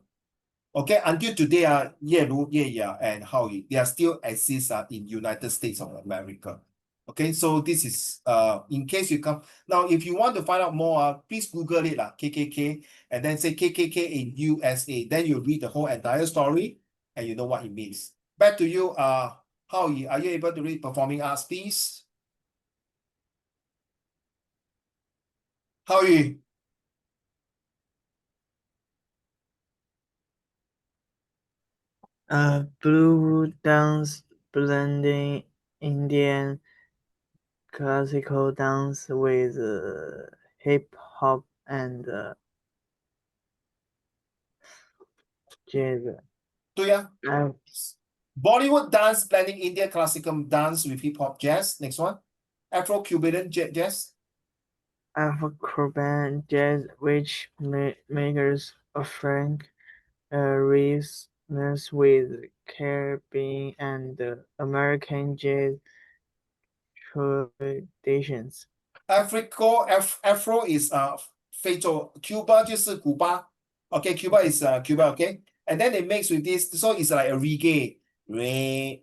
Okay, until today, Ye Lu, Ye Ya, and Howie, they are still exist in United States of America. Okay, so this is in case you come now, if you want to find out more, please Google it KKK and then say KKK in USA. Then you read the whole entire story and you know what it means. Back to you, Howie, are you able to read performing arts, please? Howie. Blue dance blending Indian classical dance with hip hop and jazz. 对啊。Bollywood dance blending Indian classical dance with hip hop jazz. Next one. Afro-Cuban jazz. Afro-Cuban jazz, which makes a frank rhythms with Caribbean and American jazz traditions. Afro is 非洲 Cuba 就是古巴 okay Cuba is Cuba okay and then they mix with this so it's like a reggae red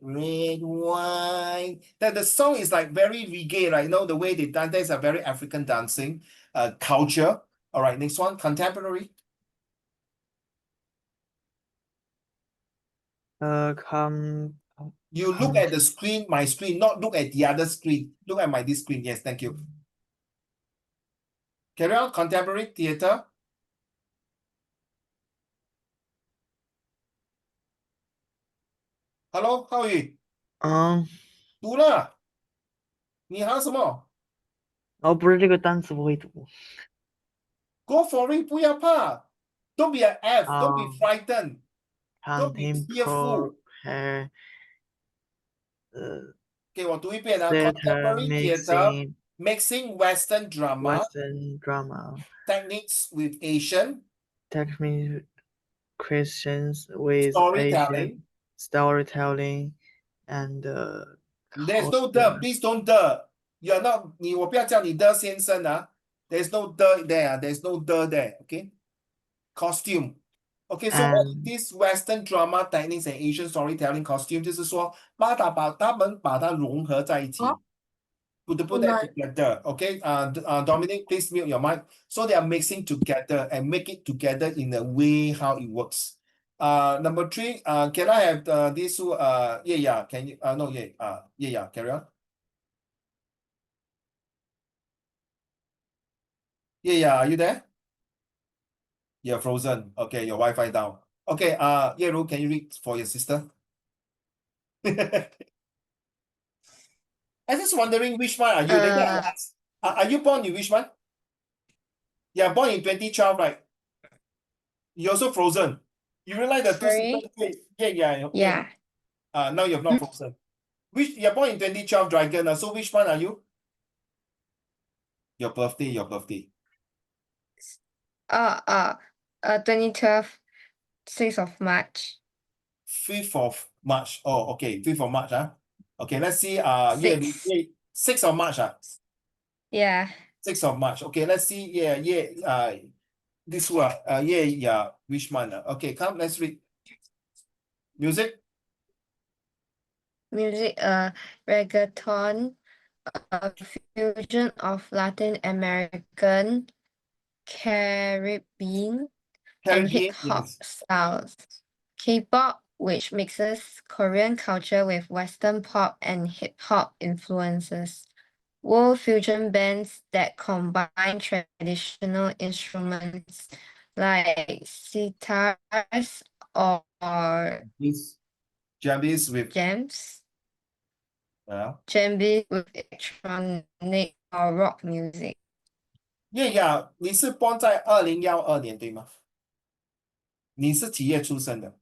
wine that the song is like very reggae right you know the way they dance there's a very African dancing culture. All right, next one, contemporary. You look at the screen, my screen, not look at the other screen. Look at this screen. Yes, thank you. Carry on, contemporary theater. Hello, how are you? 读了，你喊什么不是这个单词不会读。？Go for it，不要怕。Don't be an F, don't be frightened, don't be fearful. 给我读一遍Contemporary theater mixing Western drama techniques with Asian Christians with storytelling. Storytelling and There's no the, please don't the. You're not, 我不要叫你的先生There's no the there, there's no the there, okay? Costume. Okay, so what this Western drama techniques and Asian storytelling costume 就是说他们把它融合在一起。Put that together, okay? Dominic, please mute your mic. So they are mixing together and make it together in a way how it works. Number 3, can I have this yeah, can you no yeah, carry on. Yeah, are you there? You're frozen. Okay, your Wi-Fi down. Okay, Yeru, can you read for your sister? I'm just wondering which one are you? Later I'll ask. Are you born in which one? Yeah, born in 2012, right? You're also frozen. You realize that two Sorry? sisters, yeah. Yeah. Now you're not frozen. You're born in 2012 dragon, so which one are you? Your birthday. 2012, 6th of March. 5th of March. Oh, okay, 5th of March, Okay, let's see. 6th of March, Yeah. 6th of March. Okay, let's see. This one. Which one? Okay, come, let's read. Music. Reggaeton, a fusion of Latin American, Caribbean, and hip hop yes. styles. K-pop, which mixes Korean culture with Western pop and hip hop influences. world fusion bands that combine traditional instruments like sitars or This Japanese with jams, uh, djembe with electronic or rock music. yeah, 你是 born 在2012年对吗？你是几月出生的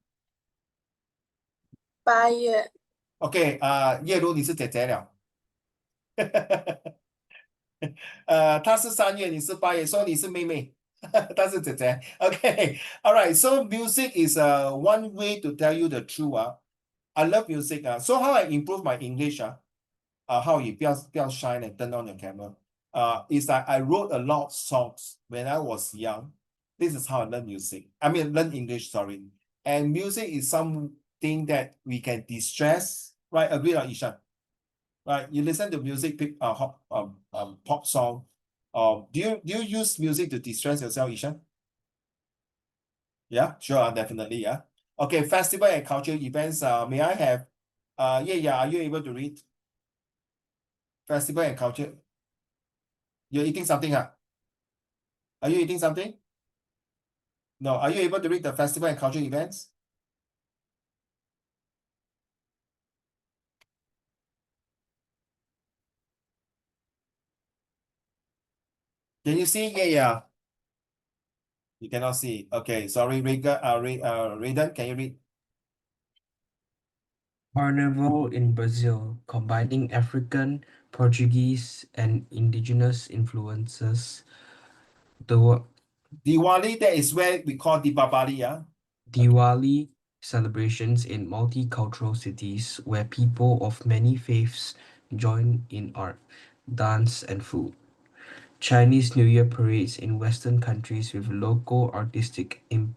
8月， ？OK 叶如你是姐姐了。她是3月，你是8月，说你是妹妹，她是姐姐。OK, all right. So music is one way to tell you the truth. I love music. So how I improve my English? How you 不要 shine and turn on your camera. Is that I wrote a lot of songs when I was young. This is how I learn music. I mean, learn English. Sorry. And music is something that we can distress. Right? Agree on Ishan? Right? You listen to music, pop song. Do you use music to distress yourself, Ishan? Yeah, sure, definitely. Yeah. Okay, festival and cultural events. May I have? Yeah. Are you able to read? Festival and culture. You're eating something, huh? Are you eating something? No. Are you able to read the festival and cultural events? Can you see? Yeah. You cannot see. Okay, sorry, Raiden, can you read? Carnival in Brazil, combining African, Portuguese, and indigenous influences. The Diwali, that is where we call Deepavali, yeah? Diwali celebrations in multicultural cities where people of many faiths join in art, dance, and food. Chinese New Year parades in Western countries with local artistic Interpretations.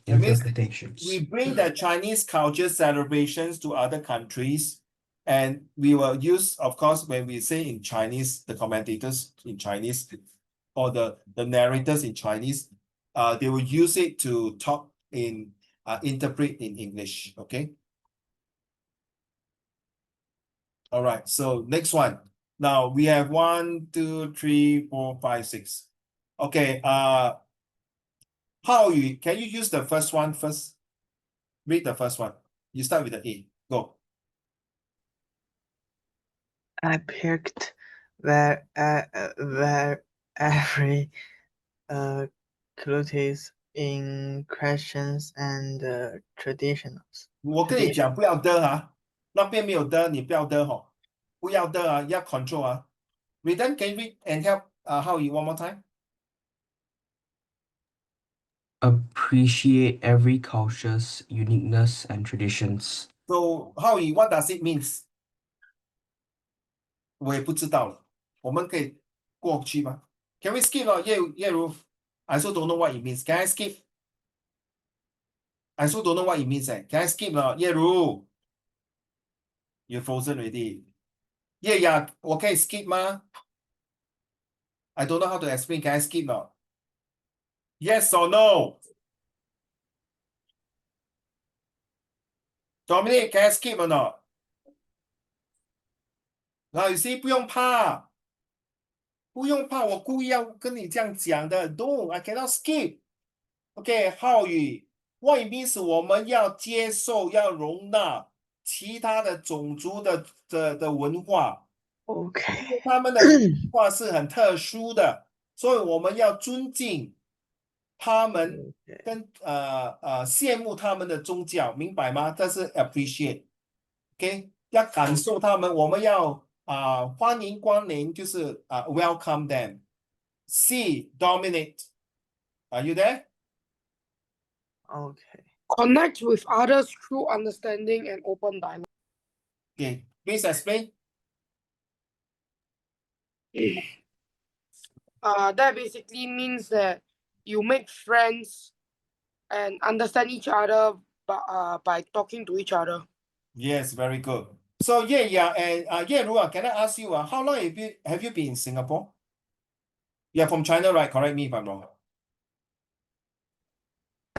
That means we interpretations. bring the Chinese culture celebrations to other countries, and we will use, of course, when we say in Chinese, the commentators in Chinese or the narrators in Chinese, they will use it to talk in interpret in English. Okay. All right. So next one. Now we have 1, 2, 3, 4, 5, 6. Okay. Can you use the first one first? Read the first one. You start with the A. Go. I picked where every cultures in questions and traditionals. 我跟你讲，不要的啊，那边没有的，你不要的吼，不要的啊，要 control 啊。Return, can you read and help how you one more time? Appreciate every culture's uniqueness and traditions. So how you what does it means? 我也不知道了，我们可以过去吗？ Can we skip 叶如 I also don't know what it means. Can I skip? I also don't know what it means. Can I skip 叶如 You frozen already. 叶雅，我可以 skip 吗？ I don't know how to explain. Can I skip not? Yes or no? Dominic, can I skip or not? Now you see, 不用怕，我故意要跟你这样讲的。No, I cannot skip. OK, 浩宇，what it means 我们要接受、要容纳其他的种族的文化， Okay. 因为他们的文化是很特殊的，所以我们要尊敬他们，跟羡慕他们的宗教，明白吗？这是 appreciate。OK， 要感受他们，我们要欢迎光临，就是welcome them。C dominate. Are you there? Okay. Connect with others through understanding and open dialogue. Okay, please explain. That basically means that you make friends and understand each other by talking to each other. Yes, very good. So yeah, and Ru, can I ask you, how long have you been in Singapore? You're from China, right? Correct me if I'm wrong.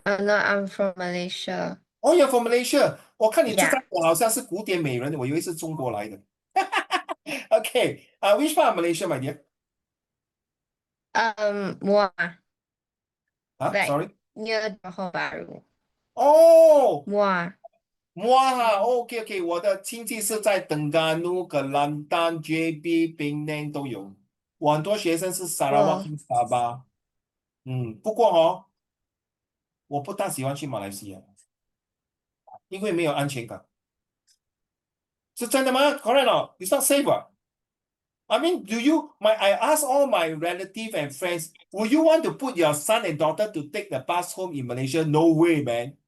No, I'm from Malaysia. Oh, you're from Malaysia. 我看你这 Yeah. 张脸好像是古典美人，我以为是中国来的。Okay. Which part of Malaysia, my dear? Muar, Huh? like Sorry. near Johor Bahru. Oh, Muar. Muar ha. OK OK，我的亲戚是在 Terengganu、Kelantan、JB、Penang 都有。我很多学生是 Sarawak 跟 Sabah。不过我不大喜欢去马来西亚，因为没有安全感。是真的吗？Correct or not? It's not safe 啊。I mean, I ask all my relative and friends, would you want to put your son and daughter to take the bus home in Malaysia? No way, man.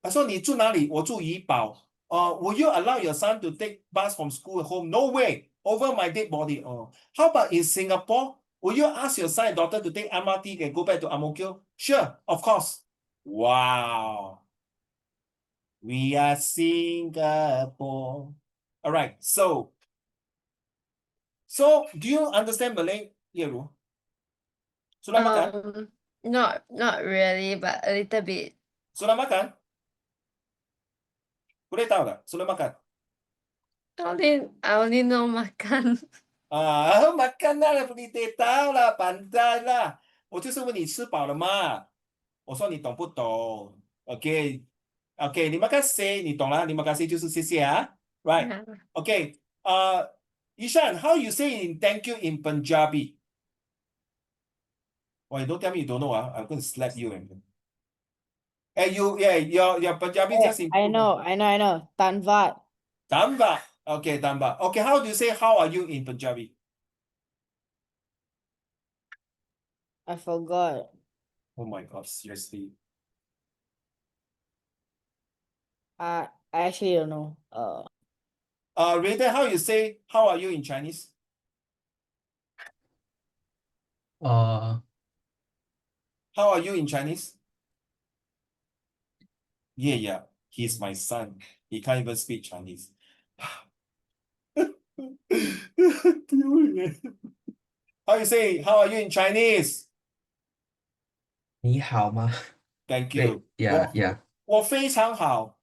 他说你住哪里？我住怡保。Would you allow your son to take bus from school home? No way. Over my dead body. How about in Singapore? Would you ask your son and daughter to take MRT and go back to Ang Mo Kio? Sure, of course. Wow. We are Singapore. All right. So do you understand Malay, Yeru? Sudah makan? Not really, but a little bit. Sudah makan? Boleh tahu tak? Sudah makan? I only know makan. Makan 啦，你得到啦，pandai 啦。我就是问你吃饱了吗？我说你懂不懂？OK，你 makan say 你懂了，你 makan say 就是谢谢啊，right？ Yeah. OK，Ishan, how you say in thank you in Punjabi? Oh, you don't tell me you don't know, I'm going to slap you. Your Punjabi just I improved. know. Tanvat. Tamba. Okay, Tamba. Okay, how do you say how are you in Punjabi? I forgot. Oh my God, seriously. I actually don't know. Rayden, how you say how are you in Chinese? Uh, How are you in Chinese? Yeah, he's my son. He can't even speak Chinese. 丢脸 How you say how are you in Chinese? 你好吗？ Thank Wait, you. yeah, yeah. 我非常好。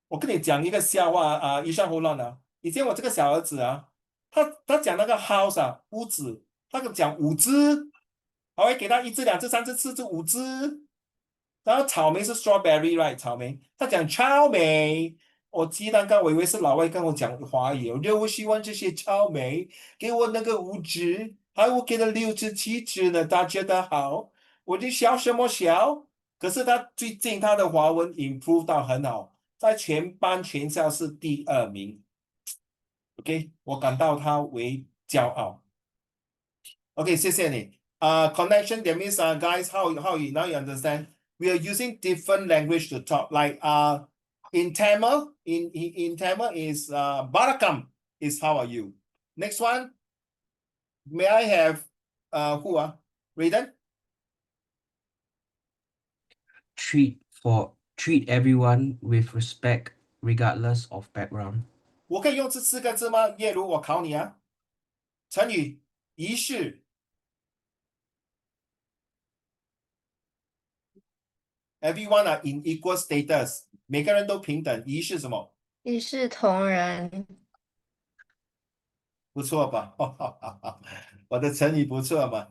我跟你讲一个笑话一上胡乱啊。以前我这个小儿子啊，他讲那个 house 屋子，他讲五只，还会给他一只、两只、三只、四只、五只。然后草莓是 strawberry right？草莓，他讲草莓。我鸡蛋糕，我以为是老外跟我讲华语，我希望这些草莓给我那个五只，还我给了六只、七只呢，大家的好。我就笑什么笑？可是他最近他的华文 improve 到很好，在全班全校是第2名。OK，我感到他为骄傲。OK，谢谢你。Connection that means guys, how you now you understand? We are using different language to talk. Like in Tamil, in Tamil is Barakam is how are you? Next one, may I have who Raiden? Treat everyone with respect regardless of background. 我可以用这4个字吗？叶如，我考你啊。成语仪式 ，everyone are in equal status，每个人都平等。仪式什么？一视同仁。不错吧？我的成语不错嘛。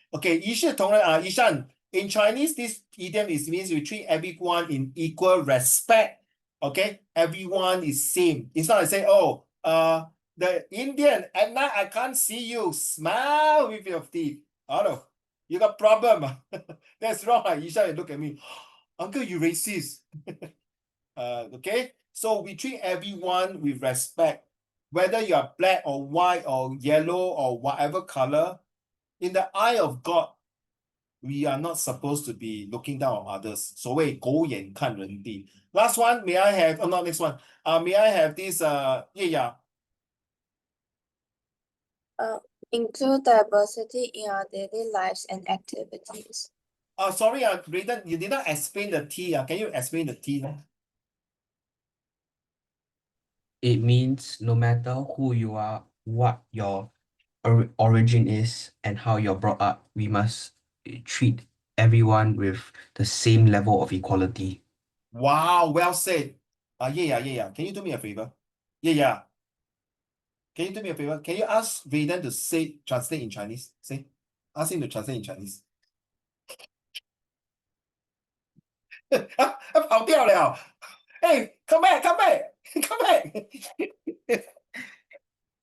OK，一视同仁啊，一善。In Chinese, this idiom is means we treat everyone in equal respect. Okay, everyone is same. It's not like say, oh, the Indian at night I can't see you. Smile with your teeth. Oh, you got problem. That's wrong. Ishan, look at me. Uncle, you racist. Okay, so we treat everyone with respect. Whether you are black or white or yellow or whatever color, in the eye of God, we are not supposed to be looking down on others. 所谓狗眼看人低。Last one, may I have? Oh, not next one. May I have this? Yeah. Include diversity in our daily lives and activities. Sorry, Brayden, you did not explain the T. Can you explain the T? It means no matter who you are, what your origin is, and how you're brought up, we must treat everyone with the same level of equality. Wow, well said. Yeah. Can you do me a favor? Yeah. Can you do me a favor? Can you ask Raiden to translate in Chinese? Ask him to translate in Chinese. 跑掉了。Hey, come back, come back, come back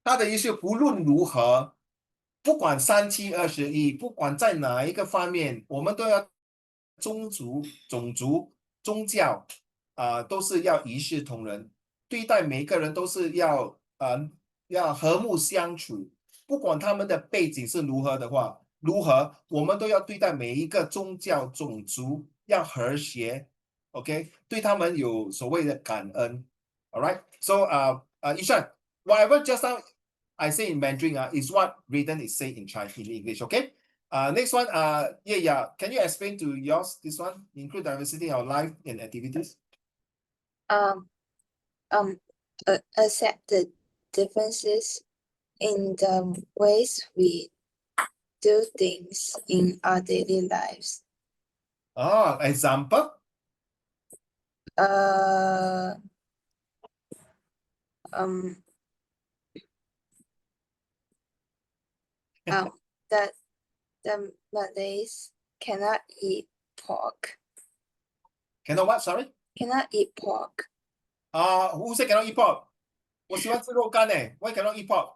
他的意思不论如何，不管3721，不管在哪一个方面，我们都要种族、宗教都是要一视同仁，对待每个人都是要和睦相处，不管他们的背景是如何的话，我们都要对待每一个宗教、种族要和谐。OK， 对他们有所谓的感恩。All right, so Ishan, whatever just now I say in Mandarin is what Raiden is saying in Chinese, in English. Okay. Next one. Yeah. Can you explain to yours? This one include diversity in our life and activities. Accept the differences in the ways we do things in our daily lives. Example. That the Malays cannot eat pork. Cannot what? Sorry. Cannot eat pork. Who said cannot eat pork? 我喜欢吃肉干欸 Why cannot eat pork?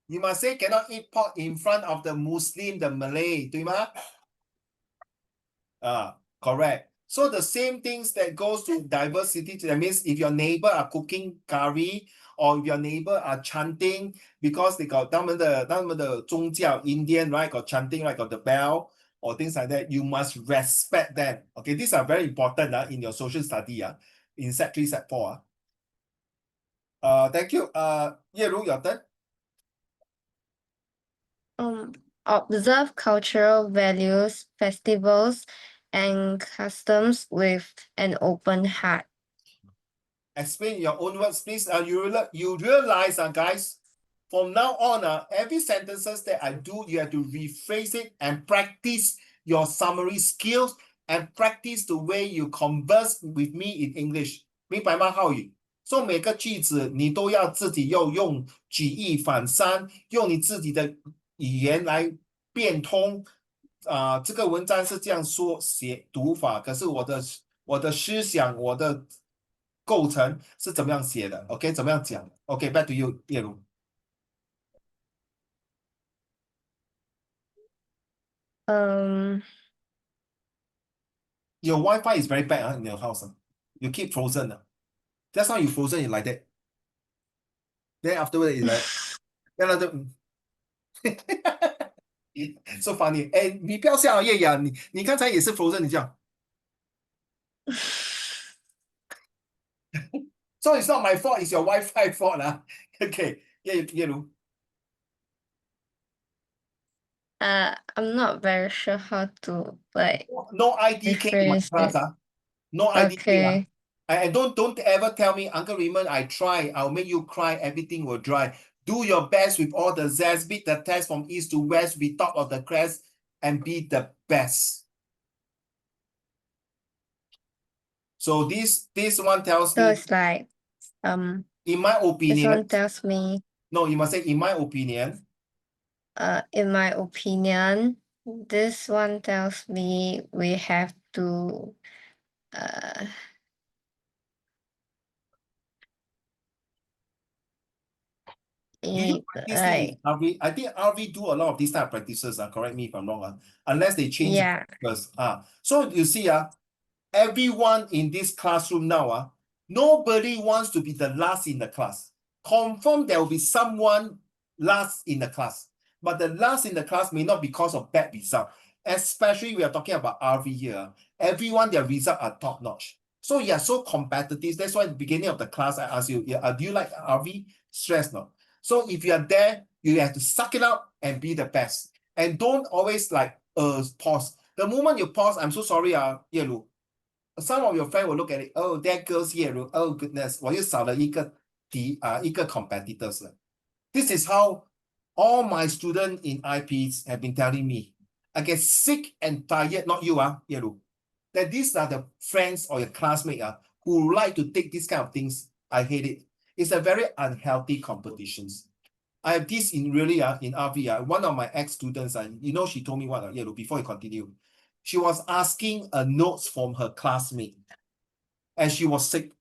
You must say cannot eat pork in front of the Muslim, the Malay, 对吗? Correct. So the same things that goes to diversity, that means if your neighbor are cooking curry or if your neighbor are chanting because they got 他们的宗教 Indian, right? Got chanting, right? Got the bell or things like that. You must respect them. Okay, these are very important in your social study in Set 3, Set 4. Thank you. Ye Ru, your turn. Observe cultural values, festivals, and customs with an open heart. Explain your own words, please. You realize, guys, from now on, every sentences that I do, you have to rephrase it and practice your summary skills and practice the way you converse with me in English. 明白吗，浩宇？所以每个句子你都要自己要用举一反三，用你自己的语言来变通。这个文章是这样说写读法，可是我的思想，我的构成是怎么样写的 ？OK， 怎么样讲 ？OK，back to you， 叶如。Your Wi-Fi is very bad in your house. You keep frozen. That's how you frozen it like that. Then afterwards it's like, so funny. 哎，你不要笑叶雅，你刚才也是 frozen，你这样。So it's not my fault, it's your Wi-Fi fault. Okay,叶如。I'm not very sure how to like No IDK in my rephrase class. it. No IDK. Okay. And don't ever tell me, Uncle Raymond, I try. I'll make you cry. Everything will dry. Do your best with all the zest. Beat the test from east to west. Be top of the class and be the best. So this one tells So me, it's like in my this opinion. one tells me No, you must say, in my opinion. in my opinion, this one tells me we have to Practice it in RV. I think RV do a lot of these type of practices. Correct me if I'm wrong. Unless they change yeah. first. So you see, everyone in this classroom now, nobody wants to be the last in the class. Confirm there will be someone last in the class. But the last in the class may not because of bad result. Especially we are talking about RV here. Everyone, their results are top notch. So you are so competitive. That's why at the beginning of the class, I asked you, do you like RV? Stress no. So if you are there, you have to suck it up and be the best. And don't always like pause. The moment you pause, I'm so sorry, Ye Lu. Some of your friends will look at it. Oh, that girl's Ye Lu. Oh goodness, 我又少了一个competitors. This is how all my students in IPs have been telling me. I get sick and tired, not you, Ye Lu, that these are the friends or your classmates who like to take these kind of things. I hate it. It's a very unhealthy competitions. I have this in really in RV. One of my ex-students, she told me what, before you continue. She was asking a notes from her classmate and she was sick.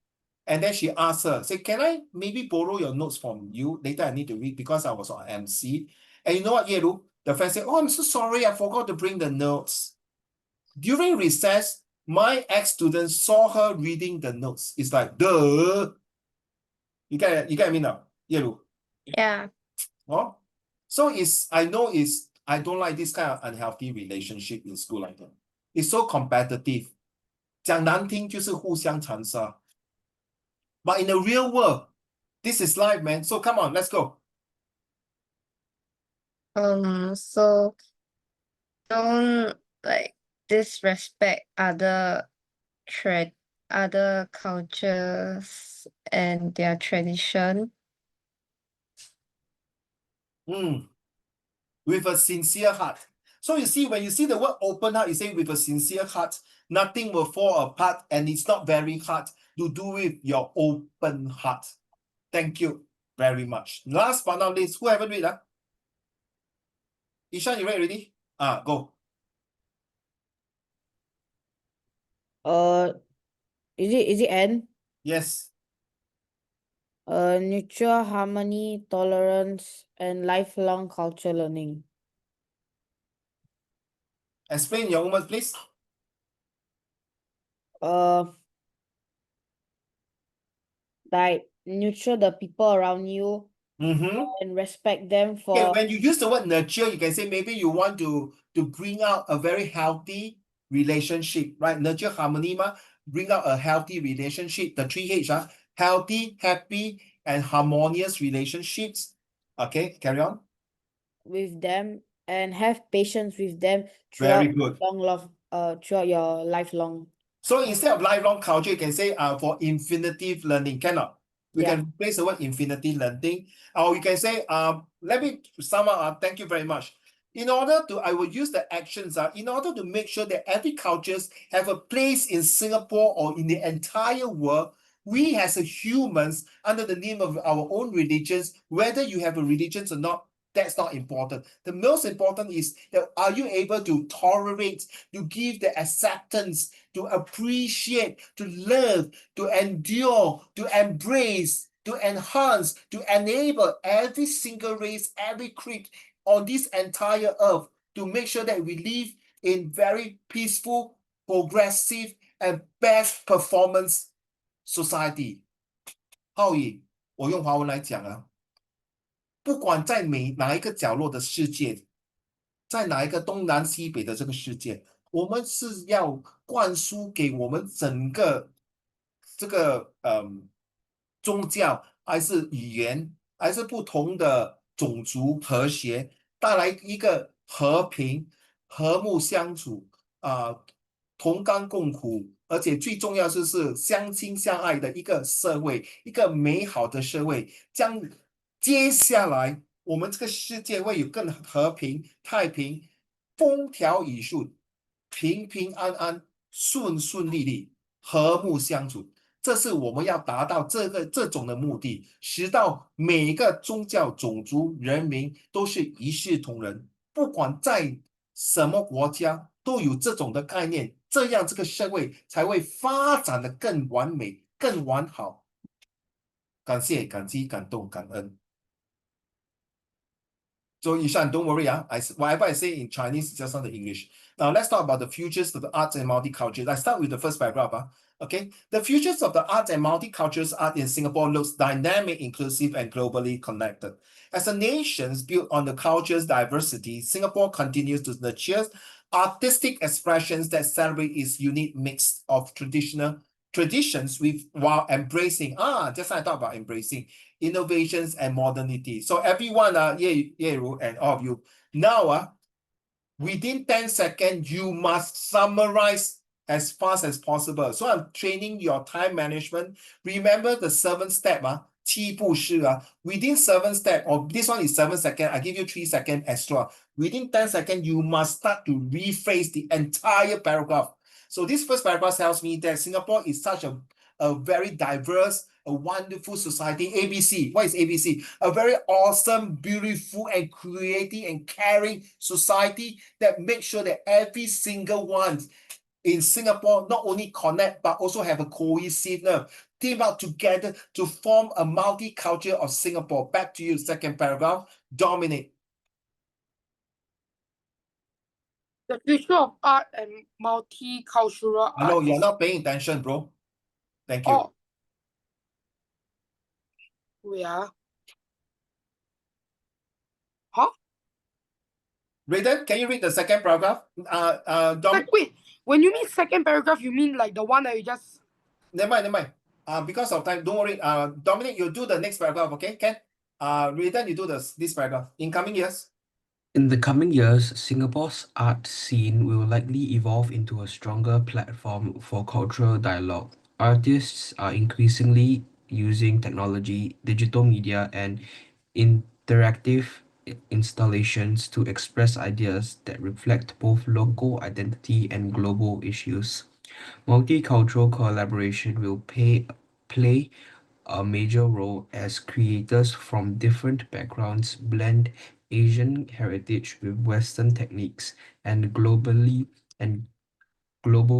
And then she asked her, say, can I maybe borrow your notes from you? Later I need to read because I was on MC. And you know what, Yelu? The friend said, oh, I'm so sorry, I forgot to bring the notes. During recess, my ex-student saw her reading the notes. It's like, duh. You get me now, Yelu? Yeah. Oh? So I don't like this kind of unhealthy relationship in school like that. It's so competitive. 讲难听就是互相残杀. But in the real world, this is life, man. So come on, let's go. So don't like disrespect other cultures and their tradition. With a sincere heart. So you see, when you see the word open heart, you say with a sincere heart, nothing will fall apart, and it's not very hard to do with your open heart. Thank you very much. Last but not least, who haven't read? Ishan, you read already? Go. Is it N? Yes. Mutual harmony, tolerance, and lifelong cultural learning. Explain your own, please. Like nurture the people around you Mm-hmm. and respect them Okay, for when you use the word nurture, you can say maybe you want to bring out a very healthy relationship, right? Nurture harmony, bring out a healthy relationship. The 3H, healthy, happy, and harmonious relationships. Okay, carry on. with them and have patience with them Very throughout good. throughout your lifelong. So instead of lifelong culture, you can say for infinitive learning, cannot? We Yeah. can replace the word infinity learning. Or you can say, let me sum up, thank you very much. In order to, I will use the actions, in order to make sure that every cultures have a place in Singapore or in the entire world, we as a humans, under the name of our own religions, whether you have a religion or not, that's not important. The most important is that are you able to tolerate, to give the acceptance, to appreciate, to love, to endure, to embrace, to enhance, to enable every single race, every creed on this entire earth to make sure that we live in very peaceful, progressive, and best performance society. 浩宇，我用华文来讲啊，不管在哪一个角落的世界，在哪一个东南西北的这个世界，我们是要灌输给我们整个这个宗教，还是语言，还是不同的种族和谐，带来一个和平、和睦相处同甘共苦，而且最重要是相亲相爱的一个社会，一个美好的社会。将接下来我们这个世界会有更和平、太平、风调雨顺、平平安安、顺顺利利、和睦相处。这是我们要达到这种的目的，使到每个宗教、种族、人民都是一视同仁，不管在什么国家都有这种的概念，这样这个社会才会发展的更完美、更完好。感谢、感激、感动、感恩。So Ishan, don't worry, whatever I say in Chinese is just not the English. Now let's talk about the futures of the arts and multicultural. Let's start with the first paragraph. Okay, the futures of the arts and multicultural art in Singapore looks dynamic, inclusive, and globally connected. As a nation built on the culture's diversity, Singapore continues to nurture artistic expressions that celebrate its unique mix of traditions while embracing, just I talked about embracing innovations and modernity. So everyone, Yeru and all of you, now within 10 seconds, you must summarize as fast as possible. So I'm training your time management. Remember the 7 step, 七步式, within 7 steps, or this one is 7 seconds, I give you 3 seconds extra. Within 10 seconds, you must start to rephrase the entire paragraph. So this first paragraph tells me that Singapore is such a very diverse a wonderful society. ABC. What is ABC? A very awesome, beautiful, and creative and caring society that makes sure that every single one in Singapore not only connect but also have a cohesiveness, team up together to form a multicultural of Singapore. Back to you, second paragraph. Dominic. The future of art and multicultural I know art you're is not paying attention, bro. Thank you. oh yeah. Huh? Raiden, can you read the second paragraph? Dominic. Wait, when you mean second paragraph, you mean like the one that you just Never mind, never mind. Because of time, don't worry. Dominic, you do the next paragraph, okay? Ken? Raiden, you do this paragraph. In coming years. In the coming years, Singapore's art scene will likely evolve into a stronger platform for cultural dialogue. Artists are increasingly using technology, digital media, and interactive installations to express ideas that reflect both local identity and global issues. Multicultural collaboration will play a major role as creators from different backgrounds blend Asian heritage with Western techniques and global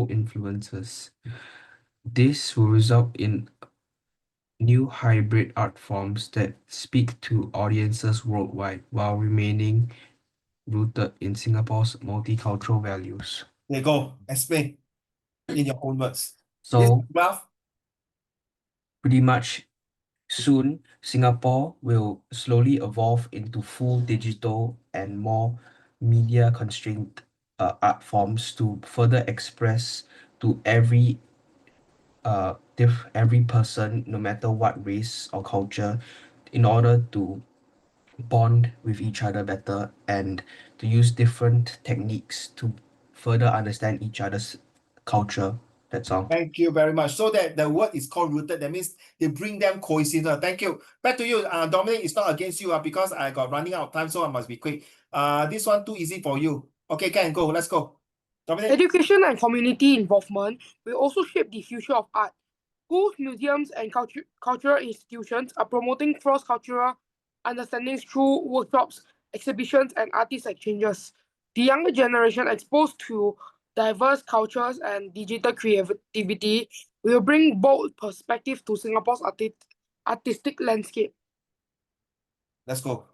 influences. This will result in new hybrid art forms that speak to audiences worldwide while remaining rooted in Singapore's multicultural values. There you go. Explain in your own words. This So graph. pretty much soon, Singapore will slowly evolve into full digital and more media-constrained art forms to further express to every person, no matter what race or culture, in order to bond with each other better and to use different techniques to further understand each other's culture. That's all. Thank you very much. So that the word is called rooted. That means they bring them cohesive. Thank you. Back to you. Dominic, it's not against you because I got running out of time, so I must be quick. This one too easy for you. Okay, can go. Let's go. Dominic. education and community involvement will also shape the future of art. Schools, museums, and cultural institutions are promoting cross-cultural understandings through workshops, exhibitions, and artist exchanges. The younger generation exposed to diverse cultures and digital creativity will bring bold perspective to Singapore's artistic landscape. Let's go.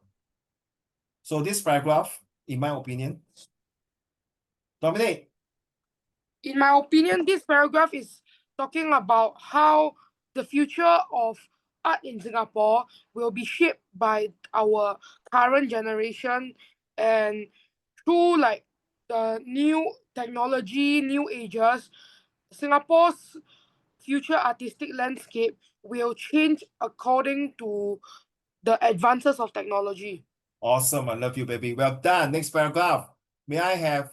So this paragraph, in my opinion, Dominic. In my opinion, this paragraph is talking about how the future of art in Singapore will be shaped by our current generation and through like the new technology, new ages, Singapore's future artistic landscape will change according to the advances of technology. Awesome. I love you, baby. Well done. Next paragraph. May I have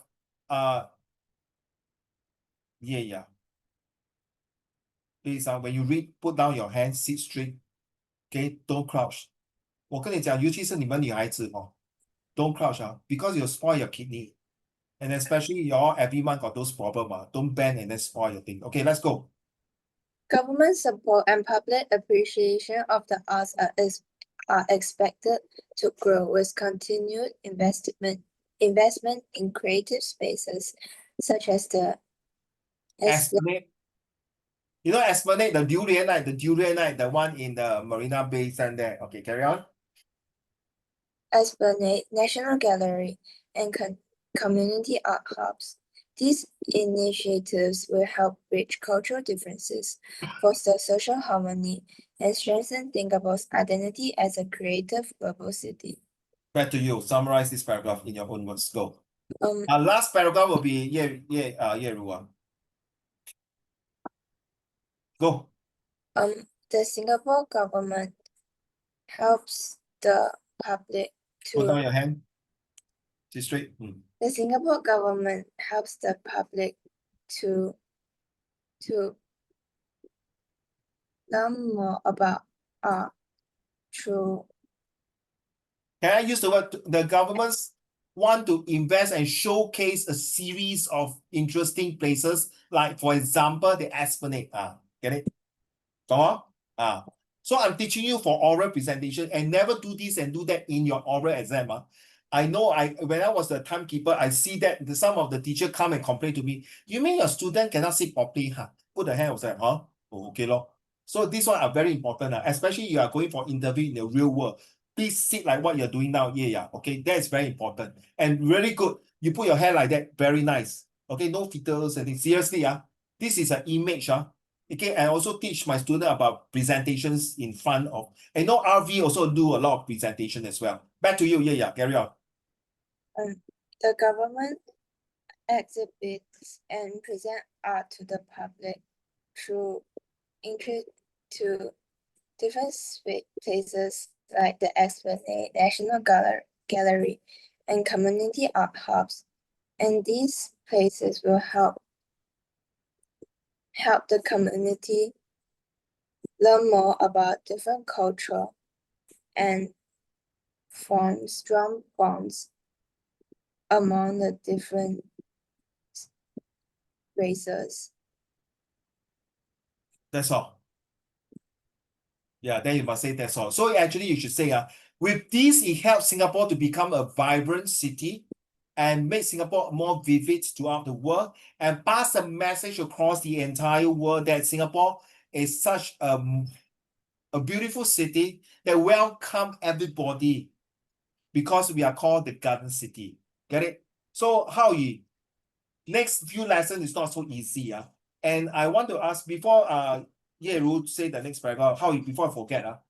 yeah. Please, when you read, put down your hands, sit straight. Okay, don't crouch. 我跟你讲，尤其是你们女孩子哦 don't crouch because you'll spoil your kidney. And especially everyone got those problems. Don't bend and then spoil your thing. Okay, let's go. Government support and public appreciation of the arts are expected to grow with continued investment in creative spaces such as the Esplanade. You know Esplanade, the durian night, the one in the Marina Bay Sand there. Okay, carry on. Esplanade, National Gallery, and community art hubs. These initiatives will help bridge cultural differences, foster social harmony, and strengthen Singapore's identity as a creative global city. Back to you. Summarize this paragraph in your own words. Go. Our last paragraph will be Ye Ruan. Go. The Singapore government helps the public Put down to your hand. Sit straight. the Singapore government helps the public to learn more about art through Can I use the word? The governments want to invest and showcase a series of interesting places, like for example, the Esplanade. Get it? Go on. So I'm teaching you for oral presentation and never do this and do that in your oral exam. I know when I was the timekeeper, I see that some of the teacher come and complain to me, you mean your student cannot sit properly, huh? Put the hand, I was like, huh? Oh, okay, lor. So this one are very important, especially you are going for interview in the real world. Please sit like what you're doing now. Yeah. Okay, that's very important. And really good. You put your hair like that, very nice. Okay, no fiddles and seriously, this is an image, Okay, I also teach my student about presentations in front of, RV also do a lot of presentation as well. Back to you, yeah, carry on. The government exhibits and present art to the public through entry to different places like the Esplanade, National Gallery, and community art hubs. And these places will help the community learn more about different culture and form strong bonds among the different races. That's all. Yeah, then you must say that's all. So actually you should say, with this, it helps Singapore to become a vibrant city and make Singapore more vivid throughout the world and pass a message across the entire world that Singapore is such a beautiful city that welcome everybody because we are called the Garden City. Get it? So how you next few lessons is not so easy. And I want to ask before Ye Ru say the next paragraph, before I forget,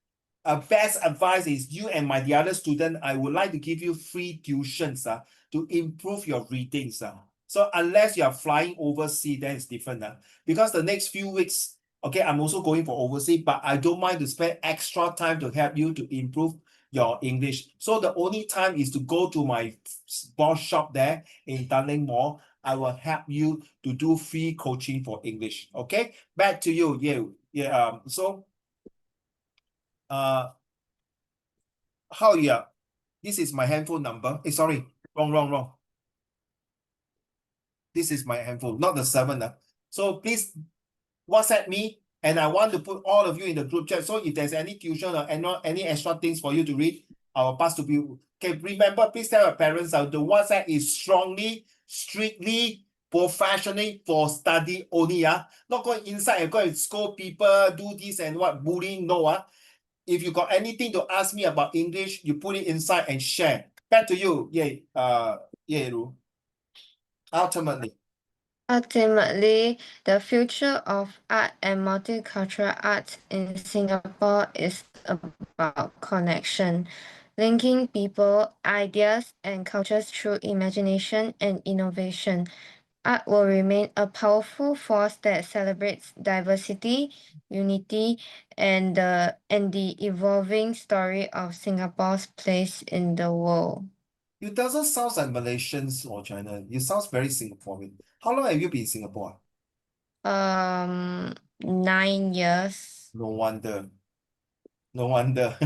best advice is you and the other student, I would like to give you free tuitions to improve your readings. So unless you are flying overseas, then it's different. Because the next few weeks, okay, I'm also going for overseas, but I don't mind to spend extra time to help you to improve your English. So the only time is to go to my boss shop there in Dunning Mall. I will help you to do free coaching for English. Okay, back to you. Yeah. So this is my handphone number. Sorry, wrong. This is my handphone, not the 7. So please WhatsApp me, and I want to put all of you in the group chat. So if there's any tuition or any extra things for you to read, I will pass to you. Okay, remember, please tell your parents that the WhatsApp is strictly, professionally for study only. Not going inside and go and scold people, do this and what, bullying, no. If you got anything to ask me about English, you put it inside and share. Back to you, Ru. Ultimately. Ultimately, the future of art and multicultural art in Singapore is about connection, linking people, ideas, and cultures through imagination and innovation. Art will remain a powerful force that celebrates diversity, unity, and the evolving story of Singapore's place in the world. You doesn't sound like Malaysians or China. You sounds very Singaporean. How long have you been in Singapore? 9 years. No wonder. No wonder.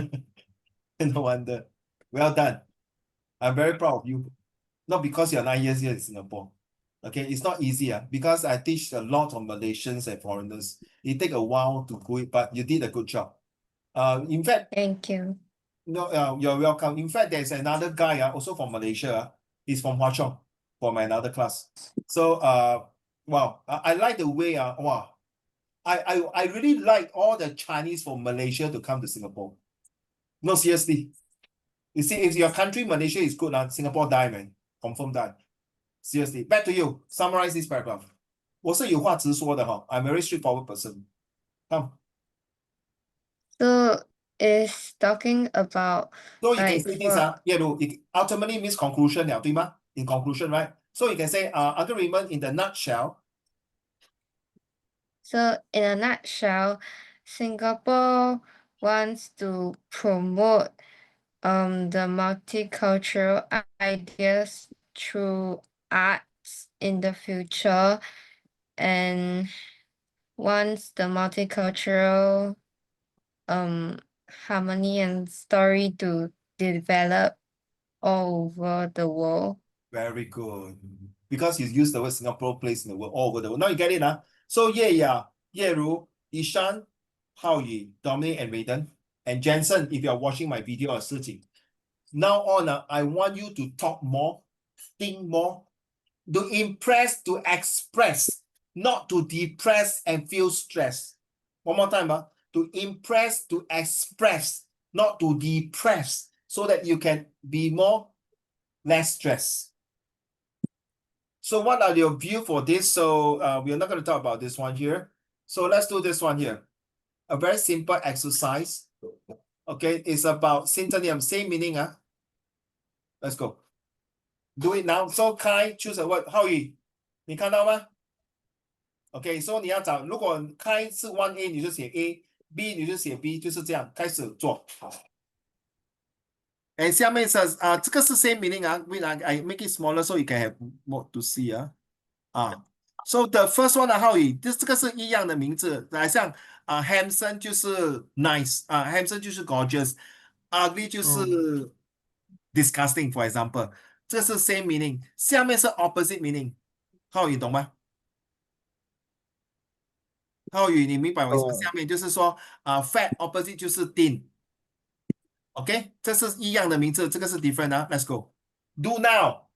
No wonder. Well done. I'm very proud of you. Not because you're 9 years here in Singapore. Okay, it's not easy, because I teach a lot of Malaysians and foreigners. It take a while to do it, but you did a good job. In fact, Thank you. no, you're welcome. In fact, there's another guy, also from Malaysia. He's from Hwa Chong, from another class. So, wow, I like the way, wow. I really like all the Chinese from Malaysia to come to Singapore. No, seriously. You see, if your country, Malaysia, is good, Singapore die, man. Confirm die. Seriously. Back to you. Summarize this paragraph. 我是有话直说的哈. I'm a very straightforward person. Come. So it's talking about So you can like say this, it ultimately means conclusion, 了，对吗? In conclusion, right? So you can say, Uncle Raymond, in the nutshell. So in a nutshell, Singapore wants to promote the multicultural ideas through arts in the future and wants the multicultural harmony and story to develop all over the world. Very good. Because you use the word Singapore place in the world, all over the world. Now you get it, So Ye Ru, Ishan, Hao Yi, Dominic, and Raiden. And Jensen, if you are watching my video or searching. Now on, I want you to talk more, think more, to impress, to express, not to depress and feel stress. One more time, to impress, to express, not to depress, so that you can be more, less stress. So what are your view for this? So we are not going to talk about this one here. So let's do this one here. A very simple exercise. Okay, it's about synonym, same meaning. Let's go. Do it now. So Kai choose a word. 浩宇，你看到吗？OK， so 你要找，如果开是 1A， 你就写 A，B 你就写 B， 就是这样开始做。好。And 下面是这个是 same meaning Wait, I make it smaller so you can have more to see So the first one 浩宇，这个是一样的名字，来像handsome 就是 nice handsome 就是 gorgeous，ugly 就是disgusting for example， 这是 same meaning， 下面是 opposite meaning， 浩宇懂吗？浩宇，你明白我意思？懂下面就是说fat opposite 就是 thin。OK， 这是一样的名字，这个是 different Let's go. Do now.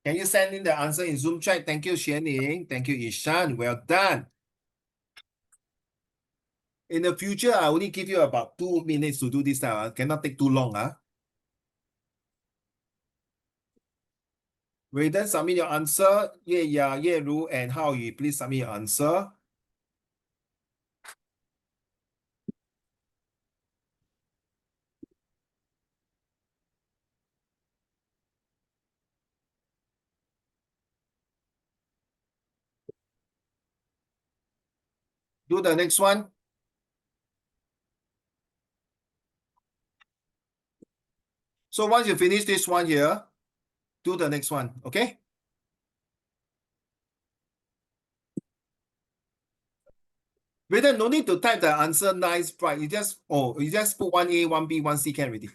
Can you send in the answer in Zoom chat? Thank you, Xianing. Thank you, Ishan. Well done. In the future, I only give you about 2 minutes to do this now. Cannot take too long. Raiden, submit your answer. Ye Ya, Ye Ru, and Hao Yu, please submit your answer. Do the next one. So once you finish this one here, do the next one, okay? Raiden, no need to type the answer nice, bright. You just put 1A, 1B, 1C can already.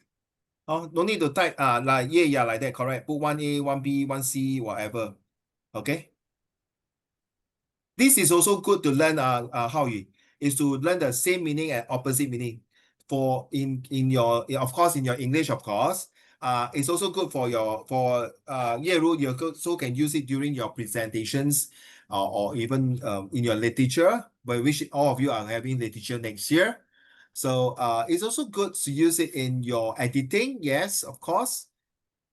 Oh, no need to type like yeah, like that, correct? Put 1A, 1B, 1C, whatever. Okay. This is also good to learn how you is to learn the same meaning and opposite meaning. For in your of course in your English, of course. It's also good for your Yeru, you also can use it during your presentations or even in your literature, by which all of you are having literature next year. So it's also good to use it in your editing, yes, of course.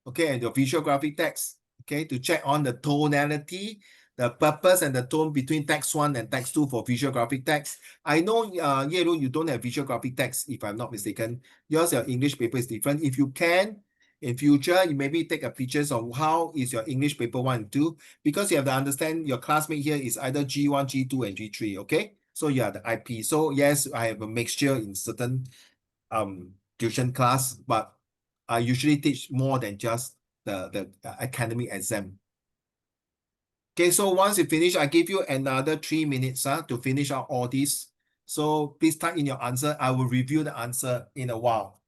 Okay, and your visual graphic text, okay, to check on the tonality, the purpose and the tone between text 1 and text 2 for visual graphic text. I know, Yeru, you don't have visual graphic text, if I'm not mistaken. Yours, your English paper is different. If you can, in future, you maybe take a pictures of how is your English paper 1 and 2, because you have to understand your classmate here is either G1, G2, and G3, okay? So you are the IP. So yes, I have a mixture in certain tuition class, but I usually teach more than just the academic exam. Okay, so once you finish, I give you another 3 minutes to finish out all this. So please type in your answer. I will review the answer in a while.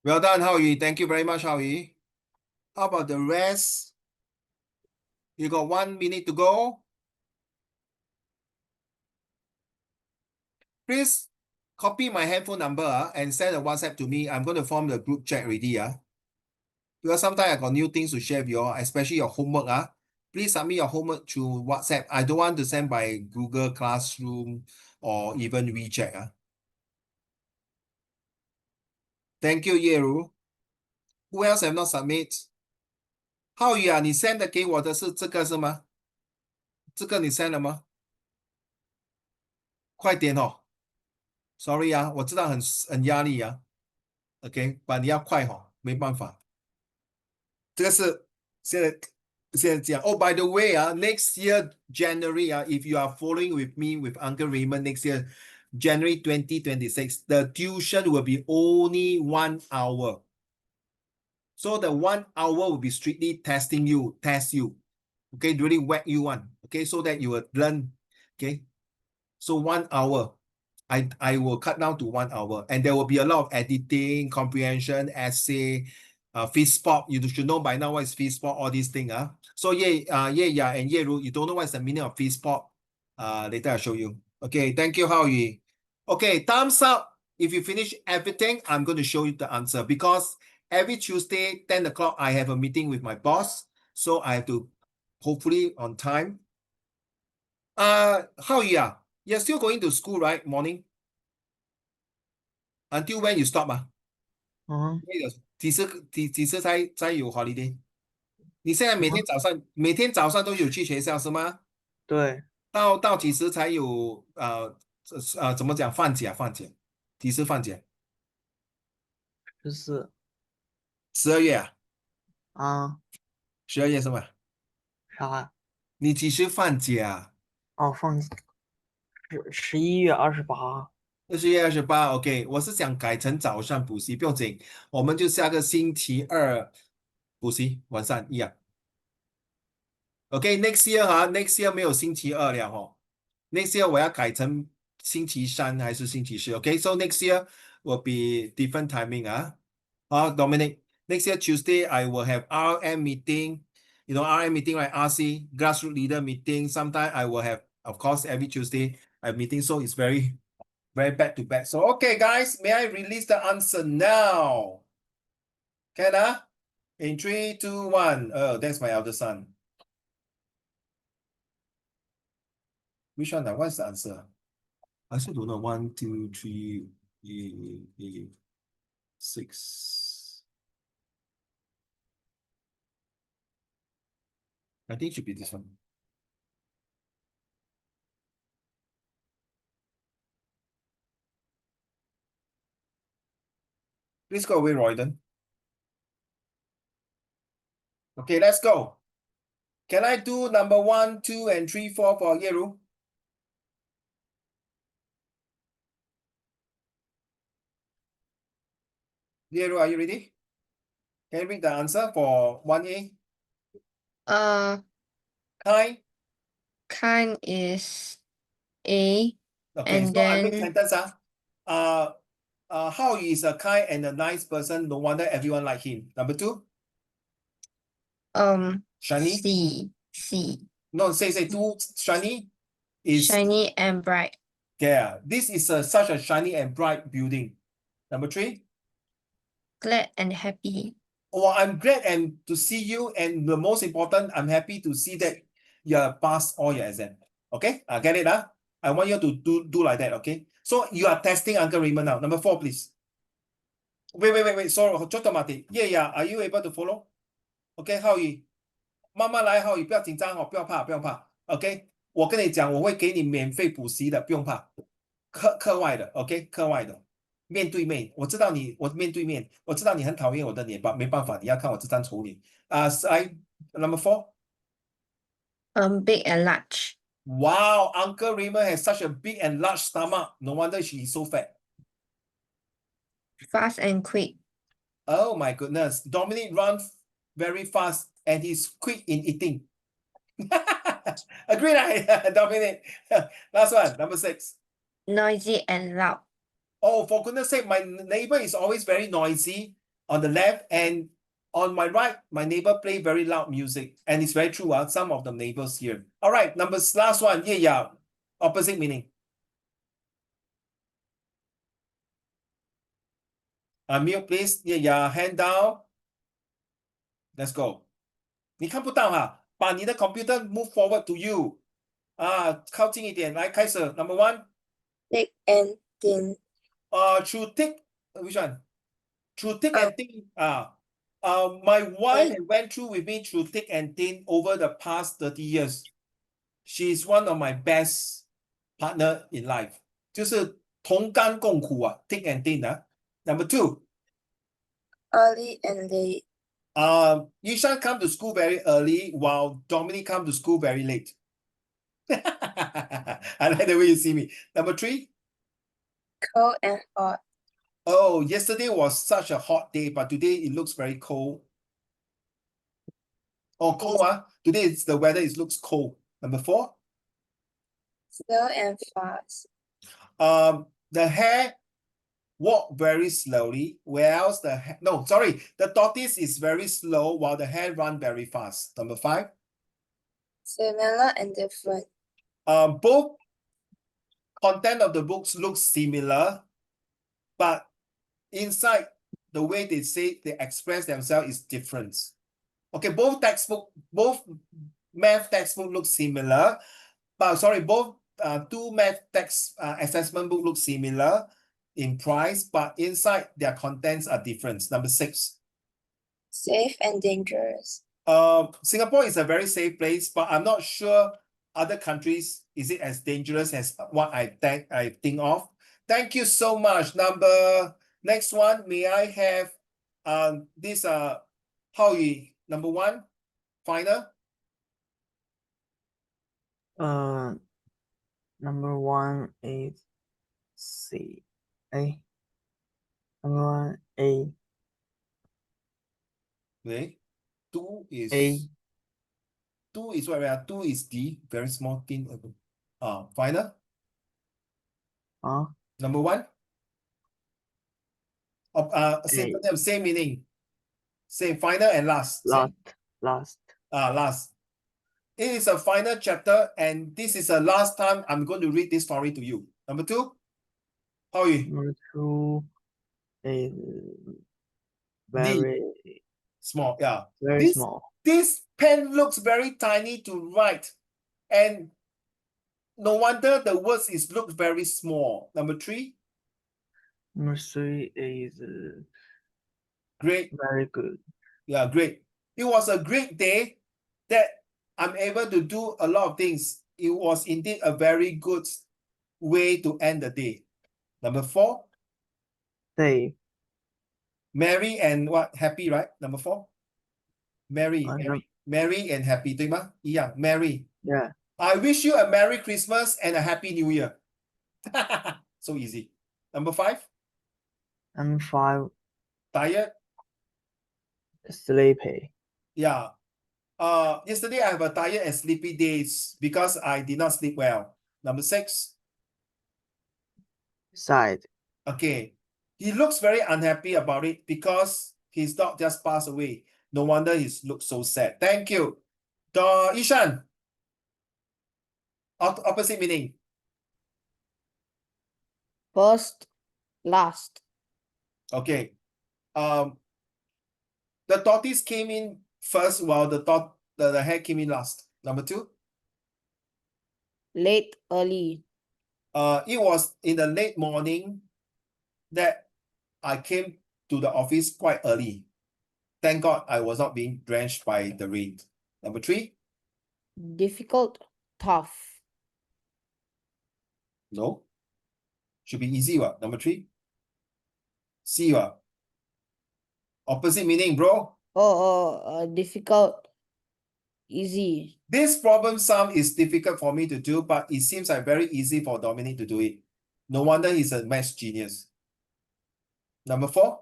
Well done, Howie. Thank you very much, Howie. How about the rest? You got 1 minute to go. Please copy my handphone number and send a WhatsApp to me. I'm going to form the group chat already. Because sometimes I got new things to share with you, especially your homework. Please submit your homework through WhatsApp. I don't want to send by Google Classroom or even WeChat. Thank you, Yeru. Who else have not submit? 浩宇啊，你 send 的给我的是这个是吗？这个你 send 了吗？快点哦。Sorry 我知道很压力OK， 把你要快没办法。这个是现在讲。Oh, by the way, next year January, if you are following with me with Uncle Raymond next year, January 2026, the tuition will be only 1 hour. So the 1 hour will be strictly test you, okay, really whack you one, okay, so that you will learn, okay. So 1 hour, I will cut down to 1 hour, and there will be a lot of editing, comprehension, essay, fish spot. You should know by now what is fish spot, all these things. So yeah, and Ru, you don't know what is the meaning of fish spot. Later I'll show you. Okay, thank you, Howie. Okay, thumbs up. If you finish everything, I'm going to show you the answer, because every Tuesday, 10 o'clock, I have a meeting with my boss. So I have to hopefully on time. Howie, you're still going to school, right? Morning? Until when you stop 几时才有 holiday？ 你现在每天早上都有去学校是吗？对，到几时才有怎么讲放假？几时放假14？12月12月是吗？啥？你几时放假放11月28。？11月28 ，OK， 我是想改成早上补习，不用紧，我们就下个星期二补习，晚上一样。OK，next year，next year 没有星期二了next year 我要改成星期三还是星期四 ？OK，so next year will be different timing Dominic，next year Tuesday I will have RM meeting. You know RM meeting, right? RC grassroots leader meeting. Sometimes I will have, of course, every Tuesday I have meeting. So it's very back to back. So okay, guys, may I release the answer now? Can In 3, 2, 1. Oh, that's my elder son. Which one? What's the answer? I also don't know. 1, 2, 3, 6. I think it should be this one. Please go away, Royden. Okay, let's go. Can I do number 1, 2, and 3, 4 for Yeru? Yeru, are you ready? Can you read the answer for 1A? Kind. Kind is A, Okay, and so I make then sentence. How he is a kind and a nice person. No wonder everyone like him. Number 2, shiny. C. No, say 2. Shiny is Shiny and bright. yeah. This is such a shiny and bright building. Number 3. Glad and happy. Oh, I'm glad and to see you, and the most important, I'm happy to see that you have passed all your exam. Okay, get it? I want you to do like that. Okay, so you are testing Uncle Raymond now. Number 4, please. Wait. Sorry, yeah. Are you able to follow? Okay,浩宇，慢慢来，浩宇，不要紧张哦，不要怕。OK，我跟你讲，我会给你免费补习的，不用怕。课外的 ，OK，课外的。面对面，我知道你，我面对面，我知道你很讨厌我的脸吧？没办法，你要看我这张丑脸。Number 4. Big and large. Wow, Uncle Raymond has such a big and large stomach. No wonder she is so fat. Fast and quick. Oh my goodness. Dominic runs very fast and he's quick in eating. Agree, right? Dominic. Last one, number 6. Noisy and loud. Oh, for goodness sake, my neighbor is always very noisy on the left, and on my right, my neighbor play very loud music. And it's very true, some of the neighbors here. All right, last one. Yeah. Opposite meaning. Unmute, please. Yeah. Hand down. Let's go. 你看不到哈，把你的 computer move forward to you. 靠近一点，来开始。Number 1. Thick and thin. Through thick, which one? Through thick and thin. My wife went through with me through thick and thin over the past 30 years. She's one of my best partner in life. 就是同甘共苦啊 thick and thin. Number 2. Early and late. Yishan come to school very early while Dominic come to school very late. I like the way you see me. Number 3. Cold and hot. Oh, yesterday was such a hot day, but today it looks very cold. Oh, cold, Today the weather looks cold. Number 4. Slow and fast. The hare walk very slowly, whereas the tortoise is very slow while the hare run very fast. Number 5. Similar and different. Both content of the books look similar, but inside the way they express themselves is different. Okay, both math textbook look similar, but both 2 math text assessment book look similar in price, but inside their contents are different. Number 6. Safe and dangerous. Singapore is a very safe place, but I'm not sure other countries is it as dangerous as what I think of. Thank you so much. Next one, may I have this number 1 final? Number 1 is C. A. Number 1 A. Okay. 2 is A. 2 is what? 2 is D, very small thin. Final. Number 1. Same meaning. Same final and last. Last. Last. It is a final chapter, and this is the last time I'm going to read this story to you. Number 2. How are you? Number 2 is very small. Yeah. Very small. This pen looks very tiny to write, and no wonder the words look very small. Number 3. Number 3 is great. Very good. Yeah, great. It was a great day that I'm able to do a lot of things. It was indeed a very good way to end the day. Number 4. Safe. Merry and what? Happy, right? Number 4. Merry. Merry and happy 对吗？一样 Merry. Yeah. I wish you a Merry Christmas and a Happy New Year. So easy. Number 5, Number 5, tired. sleepy. Yeah. Yesterday I have a tired and sleepy days because I did not sleep well. Number 6, Sad. okay. He looks very unhappy about it because his dog just passed away. No wonder he looks so sad. Thank you. Ishan. Opposite meaning. First, last. Okay. The tortoise came in first while the hare came in last. Number 2. Late, early. It was in the late morning that I came to the office quite early. Thank God I was not being drenched by the rain. Number 3. Difficult, tough. No. Should be easy what? Number 3. C what? Opposite meaning, bro. Difficult, easy. This problem sum is difficult for me to do, but it seems like very easy for Dominic to do it. No wonder he's a math genius. Number 4.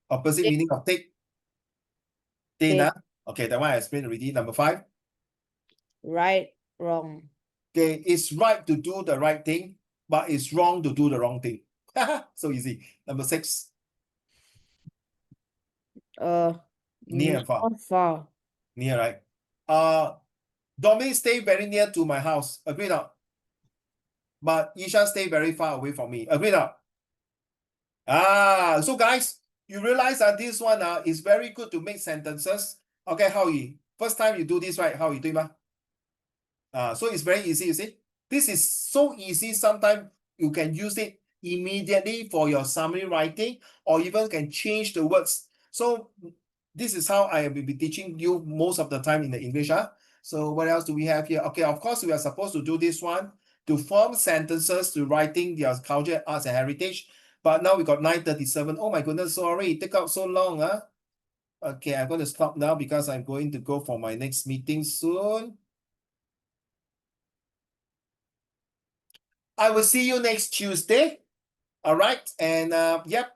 Opposite take. meaning of take. Take. Take. Okay, that one I explained already. Number 5. Right, wrong. Okay, it's right to do the right thing, but it's wrong to do the wrong thing. So easy. Number 6. Near and far. Far. Near, right? Dominic stay very near to my house. Agree not? But Isha stay very far away from me. Agree not? So guys, you realize that this one is very good to make sentences. Okay, Howie. First time you do this, right? Howie, 对吗? So it's very easy, you see. This is so easy. Sometimes you can use it immediately for your summary writing, or even can change the words. So this is how I will be teaching you most of the time in the English. So what else do we have here? Okay, of course, we are supposed to do this one to form sentences to writing their culture, arts, and heritage. But now we got 9:37. Oh my goodness, sorry, it took out so long. Okay, I'm going to stop now because I'm going to go for my next meeting soon. I will see you next Tuesday. All right. And yep,